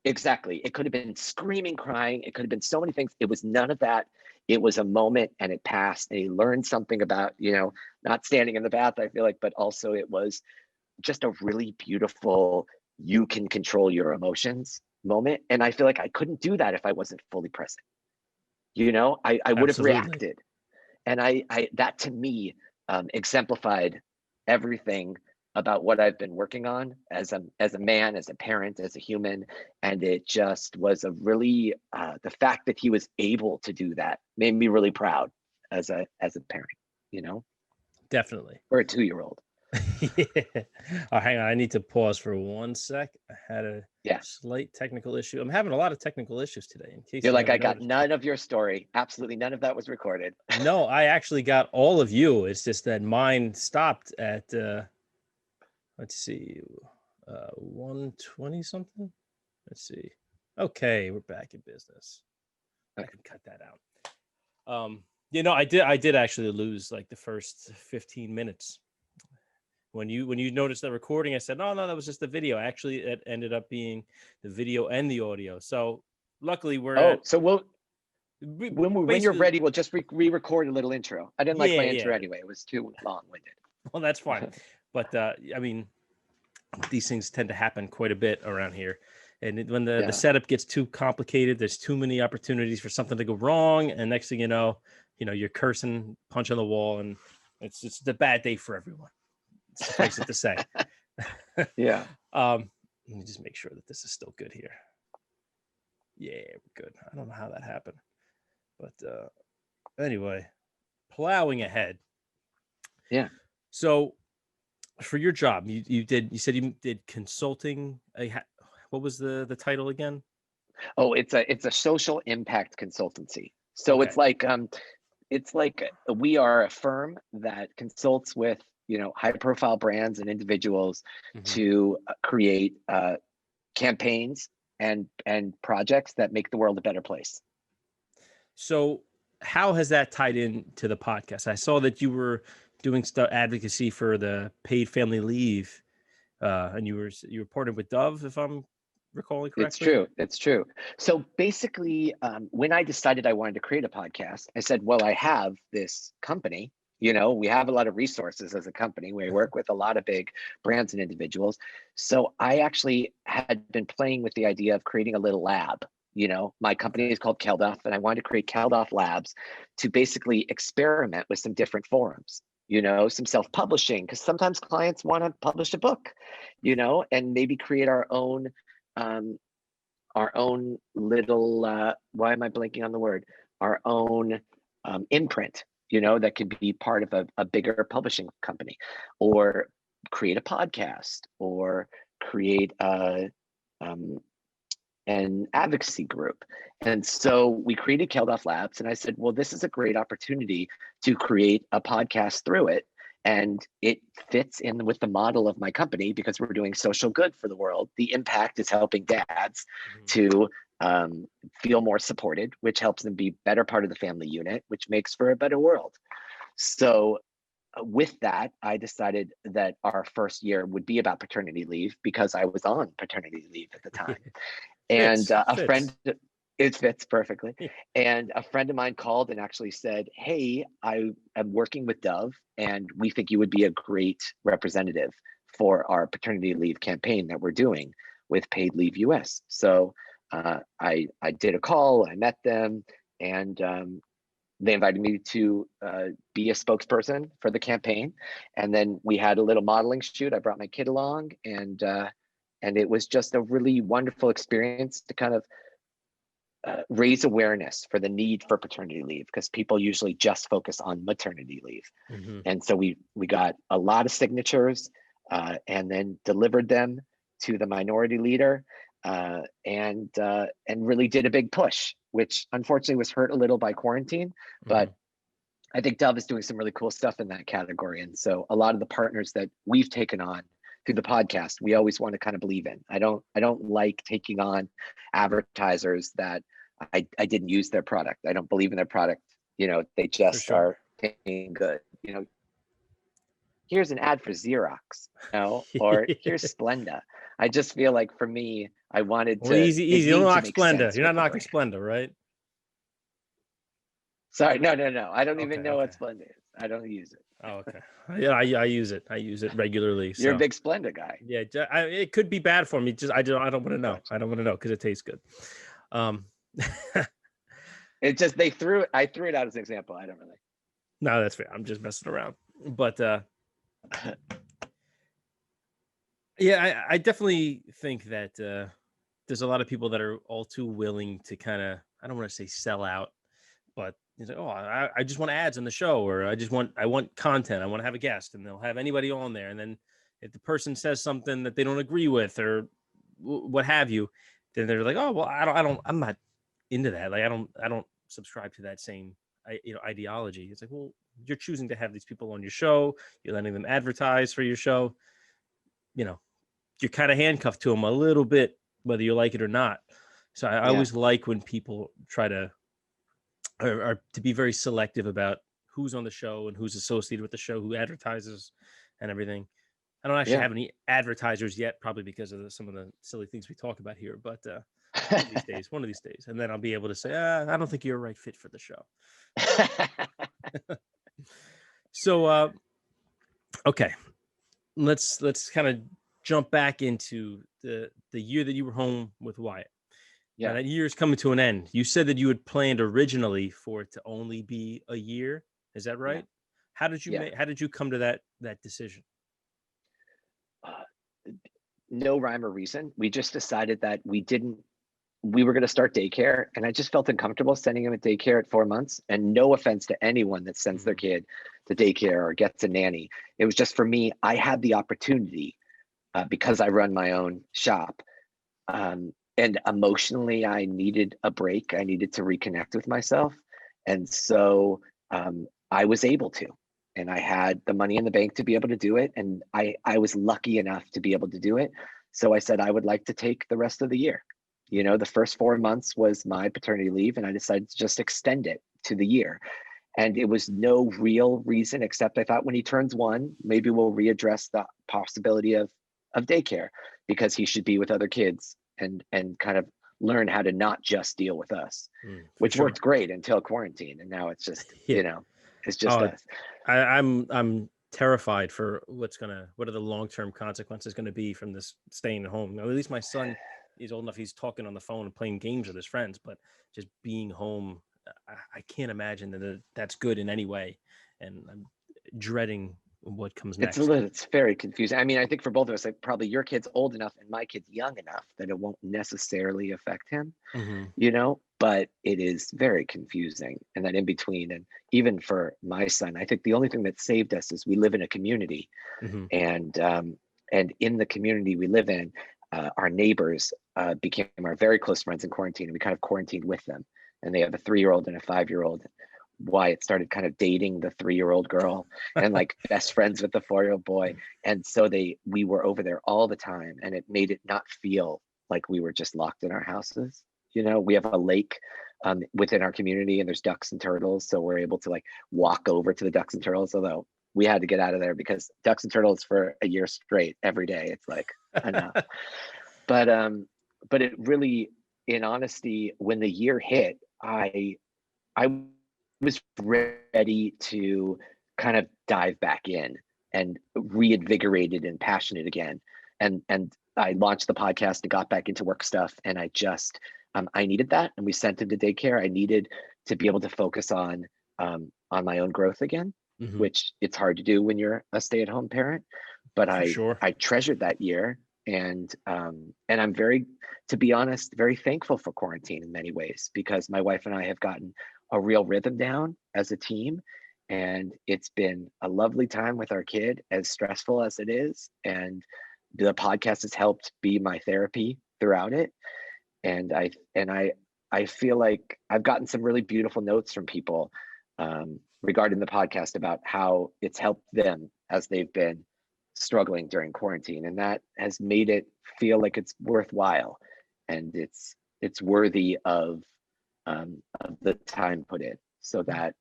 Exactly. It could have been screaming, crying. It could have been so many things. It was none of that. It was a moment, and it passed, and he learned something about, not standing in the bath, I feel like, but also it was just a really beautiful, you can control your emotions moment. And I feel like I couldn't do that if I wasn't fully present. I would have reacted. And I that to me exemplified everything about what I've been working on as a man, as a parent, as a human. And it just was a really, the fact that he was able to do that made me really proud as a parent, Definitely. or a 2-year-old. Yeah. Oh, hang on. I need to pause for 1 sec. I had a slight technical issue. I'm having a lot of technical issues today. In case you're like, I got none of your story. Absolutely none of that was recorded. No, I actually got all of you. It's just that mine stopped at let's see, 120 something. Let's see. Okay, we're back in business. I can cut that out. I did actually lose like the first 15 minutes. When you noticed the recording, I said, no, that was just the video. Actually, it ended up being the video and the audio. So luckily when you're ready, we'll just re-record a little intro. I didn't like my intro anyway. It was too long-winded. Well, that's fine. But these things tend to happen quite a bit around here. And when the setup gets too complicated, there's too many opportunities for something to go wrong. And next thing you know, you're cursing, punch on the wall, and it's a bad day for everyone. Suffice it to say. Yeah. Let me just make sure that this is still good here. Yeah, we're good. I don't know how that happened. But anyway, plowing ahead. Yeah. So for your job, you said you did consulting. What was the title again? Oh, it's a social impact consultancy. So Okay. it's like we are a firm that consults with, high profile brands and individuals Mhm. to create campaigns and projects that make the world a better place. So how has that tied in to the podcast? I saw that you were doing stuff advocacy for the paid family leave, and you were partnered with Dove, if I'm recalling It's correctly. true. It's true. So basically, when I decided I wanted to create a podcast, I said, well, I have this company. We have a lot of resources as a company. We work with a lot of big brands and individuals. So I actually had been playing with the idea of creating a little lab. My company is called Keldoff, and I wanted to create Keldoff Labs to basically experiment with some different forums, some self-publishing, because sometimes clients want to publish a book, and maybe create um, our own little why am I blanking on the word, our own imprint, that could be part of a bigger publishing company, or create a podcast, or create um, an advocacy group. And so we created Keldoff Labs, and I said, well, this is a great opportunity to create a podcast through it. And it fits in with the model of my company because we're doing social good for the world. The impact is helping dads to feel more supported, which helps them be better part of the family unit, which makes for a better world. So with that, I decided that our first year would be about paternity leave because I was on paternity leave at the time. And a friend, it fits perfectly. And a friend of mine called and actually said, hey, I am working with Dove, and we think you would be a great representative for our paternity leave campaign that we're doing with Paid Leave US. So I did a call, I met them, and they invited me to be a spokesperson for the campaign. And then we had a little modeling shoot. I brought my kid along, and it was just a really wonderful experience to kind of raise awareness for the need for paternity leave, because people usually just focus on maternity leave. And so we got a lot of signatures and then delivered them to the minority leader and really did a big push, which unfortunately was hurt a little by quarantine. But I think Dove is doing some really cool stuff in that category. And so a lot of the partners that we've taken on through the podcast, we always want to kind of believe in. I don't like taking on advertisers that I didn't use their product. I don't believe in their product. They just are paying good. Here's an ad for Xerox, or here's Splenda. I just feel like for me, I wanted to. Easy. Don't knock Splenda. You're not knocking Splenda, right? Sorry, no. I don't even know what Splenda is. I don't use it. Oh, okay. Yeah, I use it. I use it regularly. You're a big Splenda guy. Yeah, it could be bad for me. I don't want to know. I don't want to know because it tastes good. It just I threw it out as an example. I don't really. No, that's fair. I'm just messing around. But yeah, I definitely think that there's a lot of people that are all too willing to kind of, I don't want to say sell out, but it's like, oh, I just want ads on the show, or I want content. I want to have a guest, and they'll have anybody on there. And then if the person says something that they don't agree with or what have you, then they're like, oh, well, I'm not into that. Like, I don't subscribe to that same, ideology. It's like, well, you're choosing to have these people on your show. You're letting them advertise for your show. You're kind of handcuffed to them a little bit, whether you like it or not. So I always like when people try to, or to be very selective about who's on the show and who's associated with the show, who advertises and everything. I don't actually have any advertisers yet, probably because of some of the silly things we talk about here, but one of these days. And then I'll be able to say, I don't think you're a right fit for the show. So, okay, let's kind of jump back into the year that you were home with Wyatt. Yeah, now that year is coming to an end. You said that you had planned originally for it to only be a year. Is that right? Yeah. How did you come to that decision? No rhyme or reason. We just decided that we didn't we were going to start daycare, and I just felt uncomfortable sending him at daycare at 4 months. And no offense to anyone that sends their kid to daycare or gets a nanny. It was just, for me, I had the opportunity because I run my own shop. And emotionally, I needed a break. I needed to reconnect with myself. And so I was able to, and I had the money in the bank to be able to do it. And I was lucky enough to be able to do it. So I said, I would like to take the rest of the year. You know, the first 4 months was my paternity leave, and I decided to just extend it to the year. And it was no real reason, except I thought when he turns 1, maybe we'll readdress the possibility of daycare, because he should be with other kids and kind of learn how to not just deal with us, which sure. worked great until quarantine. And now it's just, you know, it's just us. I'm terrified for what are the long-term consequences going to be from this staying at home. Now, at least my son, he's old enough, he's talking on the phone and playing games with his friends, but just being home, I can't imagine that that's good in any way. And I'm dreading what comes next. It's very confusing. I mean, I think for both of us, like, probably your kid's old enough and my kid's young enough that it won't necessarily affect him, you know, but it is very confusing. And then in between, and even for my son, I think the only thing that saved us is we live in a community, and in the community we live in, our neighbors became our very close friends in quarantine, and we kind of quarantined with them. And they have a 3-year-old and a 5-year-old. Wyatt started kind of dating the 3-year-old girl and like best friends with the 4-year-old boy. And so we were over there all the time, and it made it not feel like we were just locked in our houses. You know, we have a lake within our community, and there's ducks and turtles. So we're able to like walk over to the ducks and turtles, although we had to get out of there because ducks and turtles for a year straight, every day. It's like, enough. But it really, in honesty, when the year hit, I was ready to kind of dive back in and reinvigorated and passionate again. And I launched the podcast and got back into work stuff. And I just, I needed that. And we sent him to daycare. I needed to be able to focus on my own growth again, which it's hard to do when you're a stay-at-home parent. But I treasured that year. And I'm very, to be honest, very thankful for quarantine in many ways, because my wife and I have gotten a real rhythm down as a team. And it's been a lovely time with our kid, as stressful as it is. And the podcast has helped be my therapy throughout it. And I feel like I've gotten some really beautiful notes from people regarding the podcast about how it's helped them as they've been struggling during quarantine. And that has made it feel like it's worthwhile, and it's worthy of the time put in. So that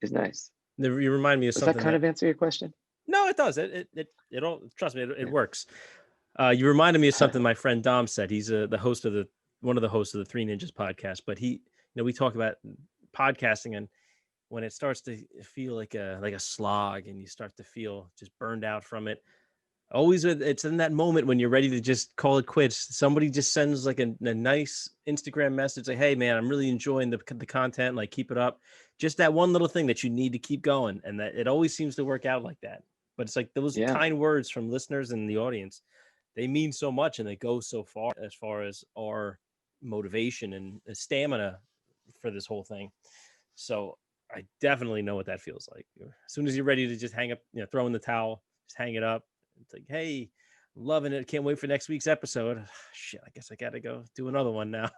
is nice. You remind me of something. Does that kind of answer your question? No, it does. It all, trust me, it works. You reminded me of something my friend Dom said. He's the host of one of the hosts of the Three Ninjas podcast. But we talk about podcasting, and when it starts to feel like a slog, and you start to feel just burned out from it, always it's in that moment when you're ready to just call it quits. Somebody just sends like a nice Instagram message, like, "Hey man, I'm really enjoying the content. Like, keep it up." Just that one little thing that you need to keep going, and that it always seems to work out like that. But it's like those kind words from listeners and the audience, they mean so much, and they go so far as our motivation and stamina for this whole thing. So I definitely know what that feels like. As soon as you're ready to just hang up, throw in the towel, just hang it up. It's like, hey, I'm loving it. Can't wait for next week's episode. Shit, I guess I got to go do another one now.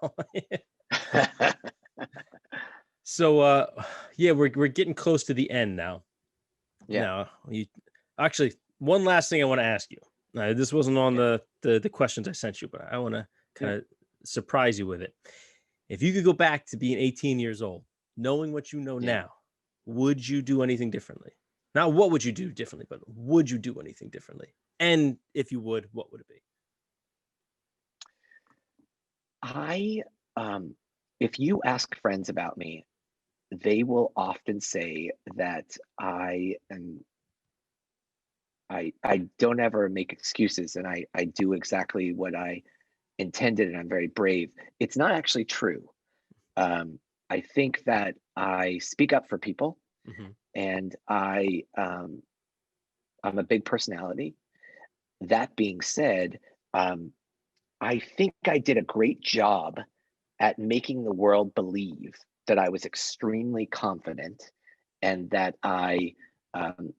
So, we're getting close to the end now. Yeah. Now, actually, one last thing I want to ask you. This wasn't on the questions I sent you, but I want to kind of surprise you with it. If you could go back to being 18 years old, knowing what you know now, would you do anything differently? Not what would you do differently, but would you do anything differently? And if you would, what would it be? If you ask friends about me, they will often say that I don't ever make excuses, and I do exactly what I intended, and I'm very brave. It's not actually true. I think that I speak up for people, and I'm a big personality. That being said, I think I did a great job at making the world believe that I was extremely confident and that I um,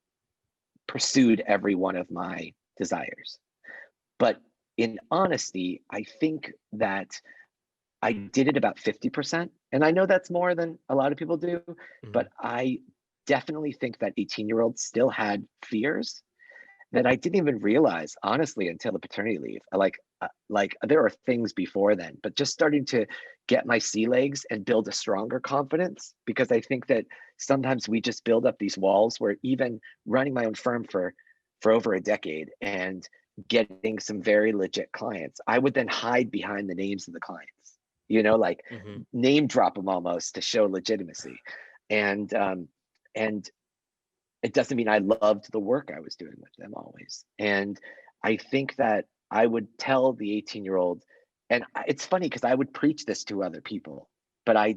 pursued every one of my desires. But in honesty, I think that I did it about 50%. And I know that's more than a lot of people do, Mhm. but I definitely think that 18-year-olds still had fears that I didn't even realize, honestly, until the paternity leave. Like there are things before then, but just starting to get my sea legs and build a stronger confidence, because I think that sometimes we just build up these walls where even running my own firm for over a decade and getting some very legit clients, I would then hide behind the names of the clients, like Mhm. name drop them almost to show legitimacy. And it doesn't mean I loved the work I was doing with them always. And I think that I would tell the 18-year-old, and it's funny because I would preach this to other people, but I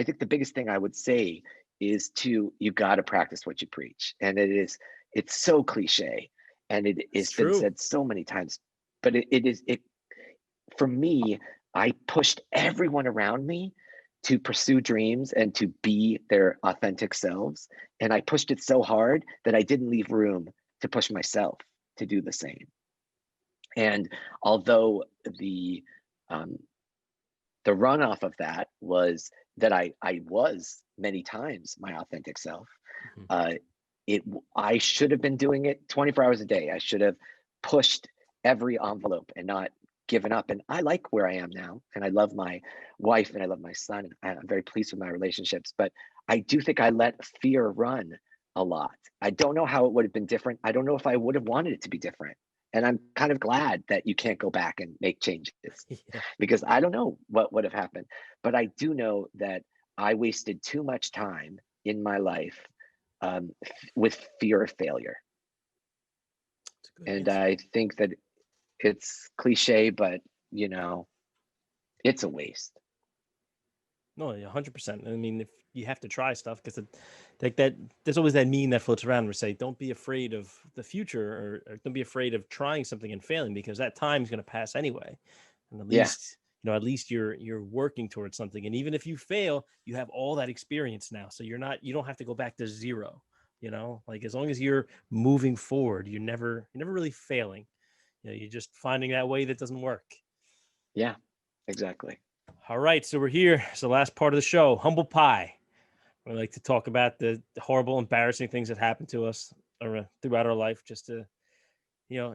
think the biggest thing I would say is you got to practice what you preach. And it's so cliche and it It's has been true. said so many times, but it for me, I pushed everyone around me to pursue dreams and to be their authentic selves. And I pushed it so hard that I didn't leave room to push myself to do the same. And although the um, the runoff of that was that I was many times my authentic self, Mhm. uh, I should have been doing it 24 hours a day. I should have pushed every envelope and not given up. And I like where I am now, and I love my wife and I love my son, and I'm very pleased with my relationships. But I do think I let fear run a lot. I don't know how it would have been different. I don't know if I would have wanted it to be different. And I'm kind of glad that you can't go back and make changes, Yeah. because I don't know what would have happened. But I do know that I wasted too much time in my life with fear of failure. It's a good And answer. I think that it's cliche, but it's a waste. No, 100%. I mean, if you have to try stuff, because like that, there's always that meme that floats around where say, "Don't be afraid of the future, or don't be afraid of trying something and failing, because that time is going to pass anyway." And Yeah, at least you're working towards something. And even if you fail, you have all that experience now, so you don't have to go back to zero. Like as long as you're moving forward, you're never really failing. You're just finding that way that doesn't work. yeah, exactly. All right, so we're here. It's the last part of the show, humble pie. We like to talk about the horrible, embarrassing things that happen to us throughout our life, just to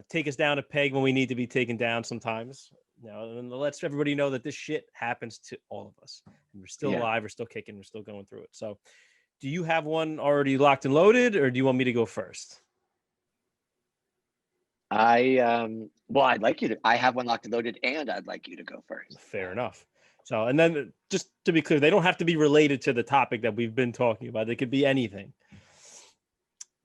take us down a peg when we need to be taken down sometimes. And lets everybody know that this shit happens to all of us. And we're still Yeah. alive, we're still kicking, we're still going through it. So, do you have one already locked and loaded, or do you want me to go first? I'd like you to. I have one locked and loaded, and I'd like you to go first. Fair enough. So, and then just to be clear, they don't have to be related to the topic that we've been talking about. They could be anything.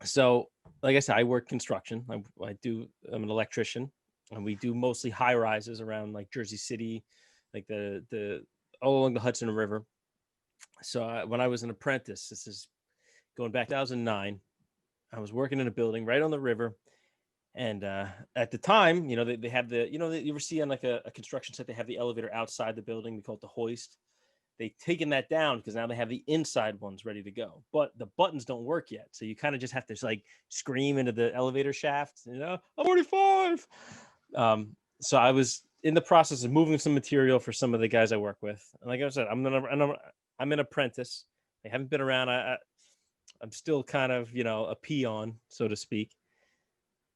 So, like I said, I work construction. I'm an electrician, and we do mostly high rises around like Jersey City, like the all along the Hudson River. So, when I was an apprentice, this is going back to 2009, I was working in a building right on the river. And at the time, they have you ever see on like a construction site, they have the elevator outside the building. We call it the hoist. They've taken that down because now they have the inside ones ready to go, but the buttons don't work yet. So you kind of just have to like scream into the elevator shaft, I'm already five. So I was in the process of moving some material for some of the guys I work with. And like I said, I'm an apprentice. I haven't been around. I'm still kind of, a peon, so to speak.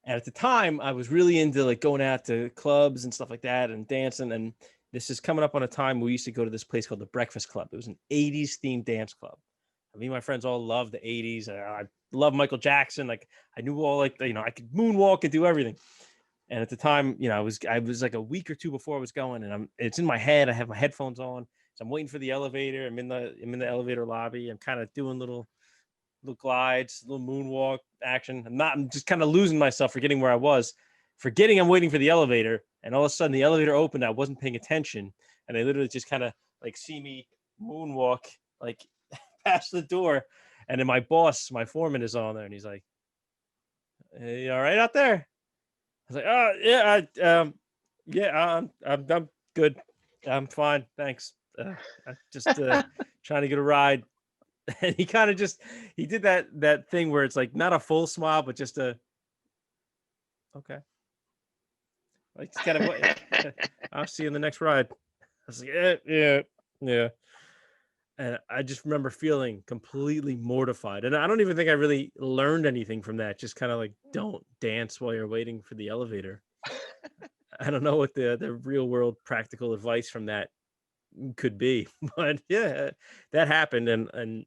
And at the time, I was really into like going out to clubs and stuff like that and dancing. And this is coming up on a time we used to go to this place called the Breakfast Club. It was an 80s themed dance club. Me and my friends all loved the 80s. I love Michael Jackson. Like I knew all like, I could moonwalk and do everything. And at the time, I was like a week or two before I was going, and it's in my head. I have my headphones on. So I'm waiting for the elevator. I'm in the elevator lobby. I'm kind of doing little glides, little moonwalk action. I'm just kind of losing myself, forgetting where I was, forgetting I'm waiting for the elevator. And all of a sudden the elevator opened. I wasn't paying attention. And they literally just kind of like see me moonwalk like past the door. And then my boss, my foreman is on there and he's like, "Hey, you all right out there?" I was like, "Oh yeah, Yeah, I'm good. I'm fine, thanks. I just trying to get a ride, and he kind of he did that thing where it's like not a full smile, but just a okay, like it's kind of what I'll see you in the next ride. I was like, yeah. And I just remember feeling completely mortified. And I don't even think I really learned anything from that. Just kind of like, don't dance while you're waiting for the elevator. I don't know what the real world practical advice from that could be, but yeah, that happened. And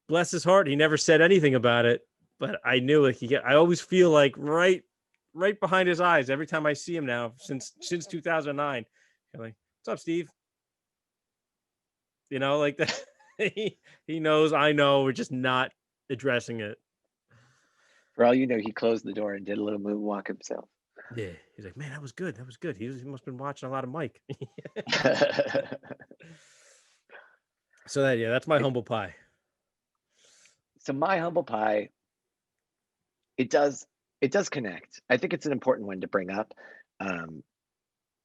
bless his heart, he never said anything about it. But I knew like I always feel like right behind his eyes every time I see him now since 2009. I'm like, what's up, Steve? Like that. he knows, I know, we're just not addressing it. For all you know, he closed the door and did a little moonwalk himself. Yeah, he's like, man, that was good. He must have been watching a lot of Mike. So that's my humble pie. So my humble pie, it does connect. I think it's an important one to bring up.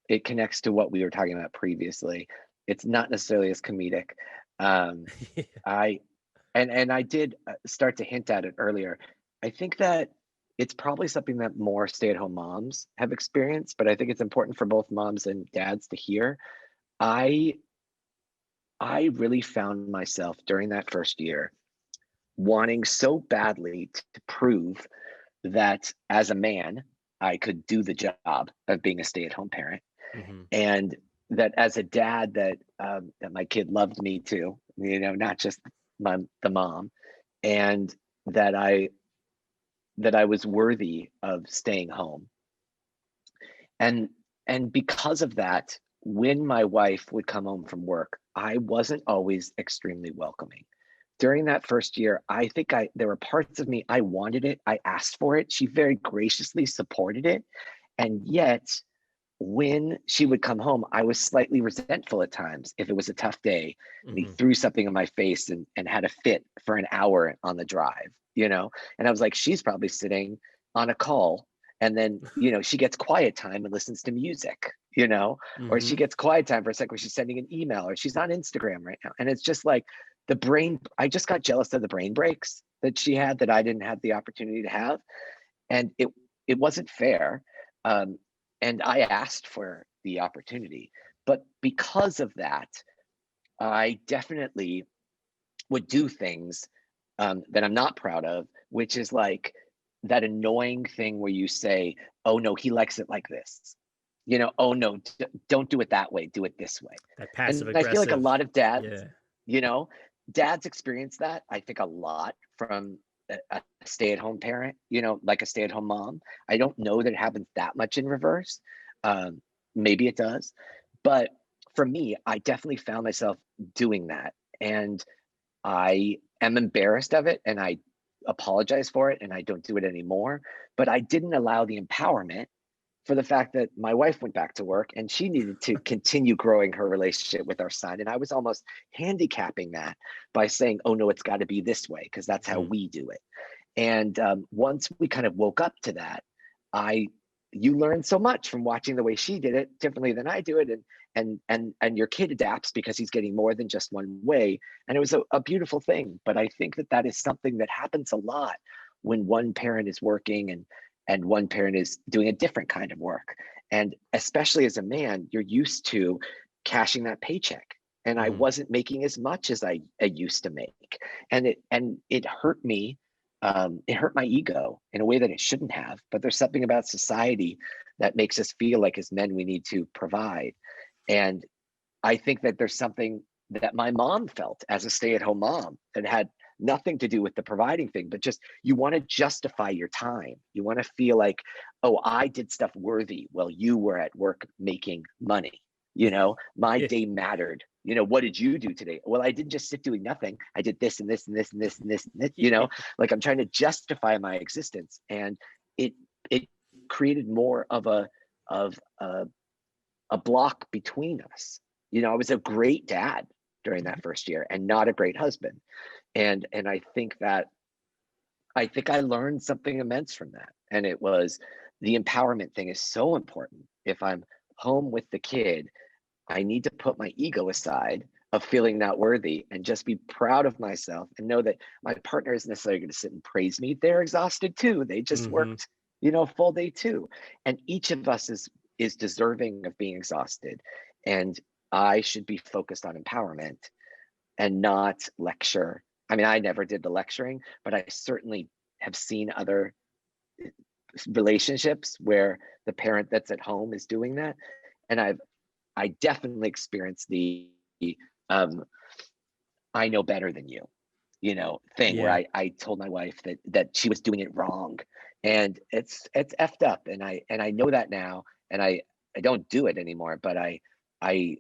It connects to what we were talking about previously. It's not necessarily as comedic. I did start to hint at it earlier. I think that it's probably something that more stay-at-home moms have experienced, but I think it's important for both moms and dads to hear. I really found myself during that first year wanting so badly to prove that as a man, I could do the job of being a stay-at-home parent. Mm-hmm. And that as a dad, that my kid loved me too, not just the mom, and that I was worthy of staying home. And because of that, when my wife would come home from work, I wasn't always extremely welcoming. During that first year, I think there were parts of me, I wanted it, I asked for it. She very graciously supported it. And yet, when she would come home, I was slightly resentful at times if it was a tough day and he threw something in my face and had a fit for an hour on the drive, and I was like, she's probably sitting on a call, and then she gets quiet time and listens to music, or she gets quiet time for a second where she's sending an email, or she's on Instagram right now. And it's just like I just got jealous of the brain breaks that she had that I didn't have the opportunity to have. And it wasn't fair. And I asked for the opportunity. But because of that, I definitely would do things that I'm not proud of, which is like that annoying thing where you say, oh no, he likes it like this. Oh no, don't do it that way, do it this way. That passive And I feel like a lot of dads, yeah. Dads experience that, I think, a lot from a stay-at-home parent, like a stay-at-home mom. I don't know that it happens that much in reverse. Maybe it does. But for me, I definitely found myself doing that. And I am embarrassed of it, and I apologize for it, and I don't do it anymore. But I didn't allow the empowerment for the fact that my wife went back to work and she needed to continue growing her relationship with our son. And I was almost handicapping that by saying, oh no, it's got to be this way, because that's how we do it. And once we kind of woke up to that, you learn so much from watching the way she did it differently than I do it. And your kid adapts because he's getting more than just one way. And it was a beautiful thing. But I think that is something that happens a lot when one parent is working and one parent is doing a different kind of work. And especially as a man, you're used to cashing that paycheck. And I wasn't making as much as I used to make. And it hurt me. It hurt my ego in a way that it shouldn't have. But there's something about society that makes us feel like as men, we need to provide. And I think that there's something that my mom felt as a stay-at-home mom that had nothing to do with the providing thing, but just you want to justify your time. You want to feel like, oh, I did stuff worthy while you were at work making money. My day mattered. What did you do today? Well, I didn't just sit doing nothing. I did this and this and this and this and this and this, like I'm trying to justify my existence. And it created more of a block between us. I was a great dad during that first year and not a great husband. And I think I learned something immense from that. And it was the empowerment thing is so important. If I'm home with the kid, I need to put my ego aside of feeling not worthy and just be proud of myself and know that my partner isn't necessarily going to sit and praise me. They're exhausted too. They just worked, a full day too. And each of us is deserving of being exhausted. And I should be focused on empowerment and not lecture. I mean, I never did the lecturing, but I certainly have seen other relationships where the parent that's at home is doing that. And I definitely experienced the I know better than you, thing where I told my wife that she was doing it wrong. And it's effed up. And I know that now, and I don't do it anymore, but I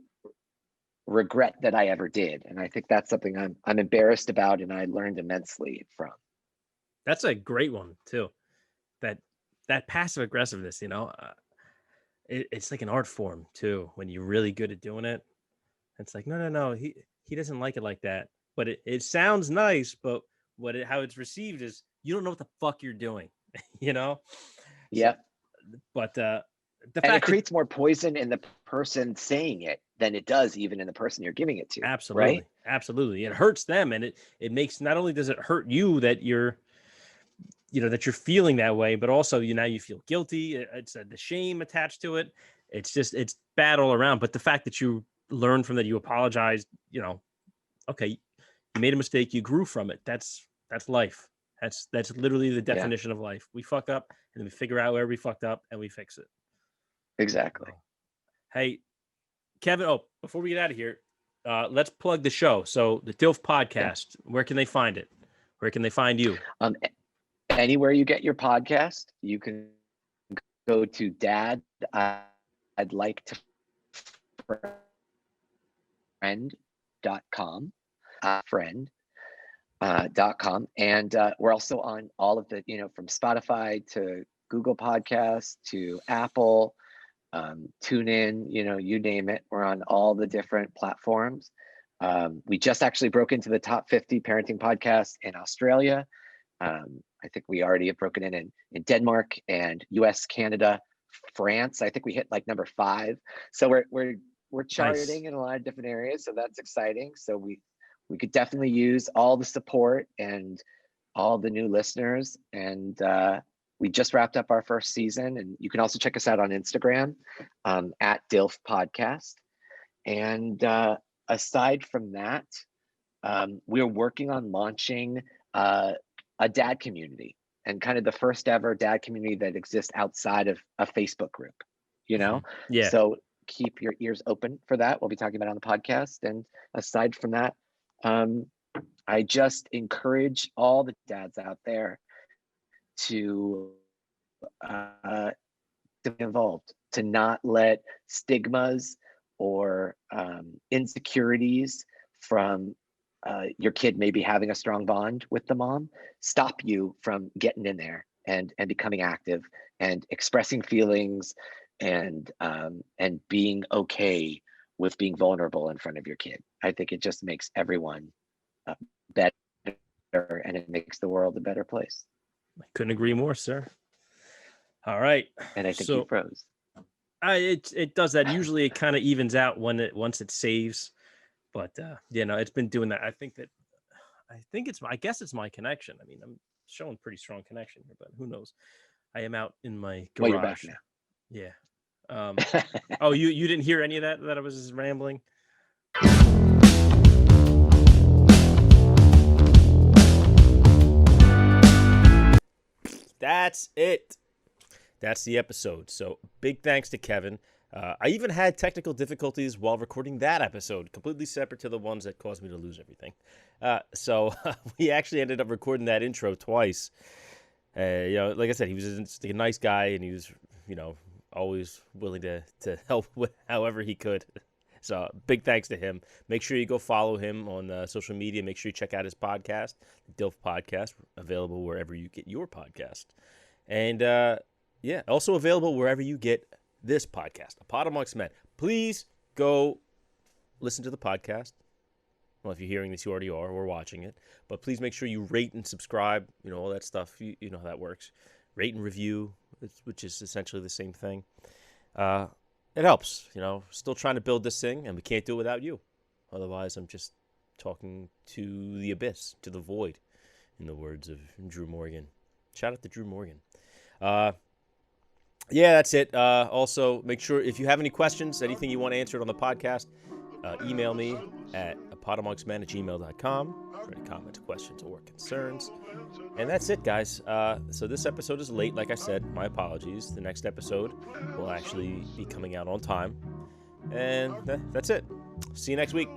regret that I ever did. And I think that's something I'm embarrassed about, and I learned immensely from. That's a great one too. That passive aggressiveness, it's like an art form too. When you're really good at doing it, it's like, no, he doesn't like it like that. But it sounds nice, but how it's received is you don't know what the fuck you're doing, Yeah. So, but the and it creates more poison in the person saying it than it does even in the person you're giving it to. Absolutely, right? Absolutely, it hurts them, and it makes, not only does it hurt you that you're feeling that way, but also now you feel guilty. It's the shame attached to it. It's bad all around. But the fact that you learned from that, you apologized, okay, you made a mistake, you grew from it. That's life. That's literally the definition of life. We fuck up, and then we figure out where we fucked up, and we fix it. Exactly. Hey, Kevin, before we get out of here, let's plug the show. So the DILF Podcast, where can they find it? Where can they find you? Anywhere you get your podcast. You can go to Dad, I'd like to friend.com, friend.com. And we're also on all of the, from Spotify to Google Podcasts to Apple, TuneIn, you name it. We're on all the different platforms. We just actually broke into the top 50 parenting podcasts in Australia. I think we already have broken in Denmark and US, Canada, France. I think we hit like number 5. So we're charting in a lot of different areas. So that's exciting. So we could definitely use all the support and all the new listeners. And we just wrapped up our first season. And you can also check us out on Instagram at DILF Podcast. And aside from that, we're working on launching a dad community, and kind of the first ever dad community that exists outside of a Facebook group, Yeah. So keep your ears open for that. We'll be talking about it on the podcast. And aside from that, I just encourage all the dads out there to be involved, to not let stigmas or insecurities from your kid maybe having a strong bond with the mom stop you from getting in there and becoming active and expressing feelings and being okay with being vulnerable in front of your kid. I think it just makes everyone better, and it makes the world a better place. I couldn't agree more, sir. All right. And I think you froze. It does that. Usually it kind of evens out once it saves. But it's been doing that. I guess it's my connection. I mean, I'm showing pretty strong connection here, but who knows? I am out in my garage. Well, you're back now. Yeah. You didn't hear any of that I was just rambling? That's it. That's the episode. So big thanks to Kevin. I even had technical difficulties while recording that episode, completely separate to the ones that caused me to lose everything. So we actually ended up recording that intro twice. Like I said, he was just a nice guy, and he was, always willing to help with however he could. So big thanks to him. Make sure you go follow him on social media. Make sure you check out his podcast, the DILF Podcast, available wherever you get your podcast. And also available wherever you get this podcast, A Pod Amongst Men. Please go listen to the podcast. Well, if you're hearing this, you already are, or watching it. But please make sure you rate and subscribe, all that stuff. You know how that works. Rate and review, which is essentially the same thing. it helps. Still trying to build this thing, and we can't do it without you. Otherwise, I'm just talking to the abyss, to the void, in the words of Drew Morgan. Shout out to Drew Morgan. Yeah, that's it. Also, make sure if you have any questions, anything you want answered on the podcast, email me at apodamonksmen@gmail.com for any comments, questions, or concerns. And that's it, guys. So this episode is late, like I said. My apologies. The next episode will actually be coming out on time. And that's it. See you next week.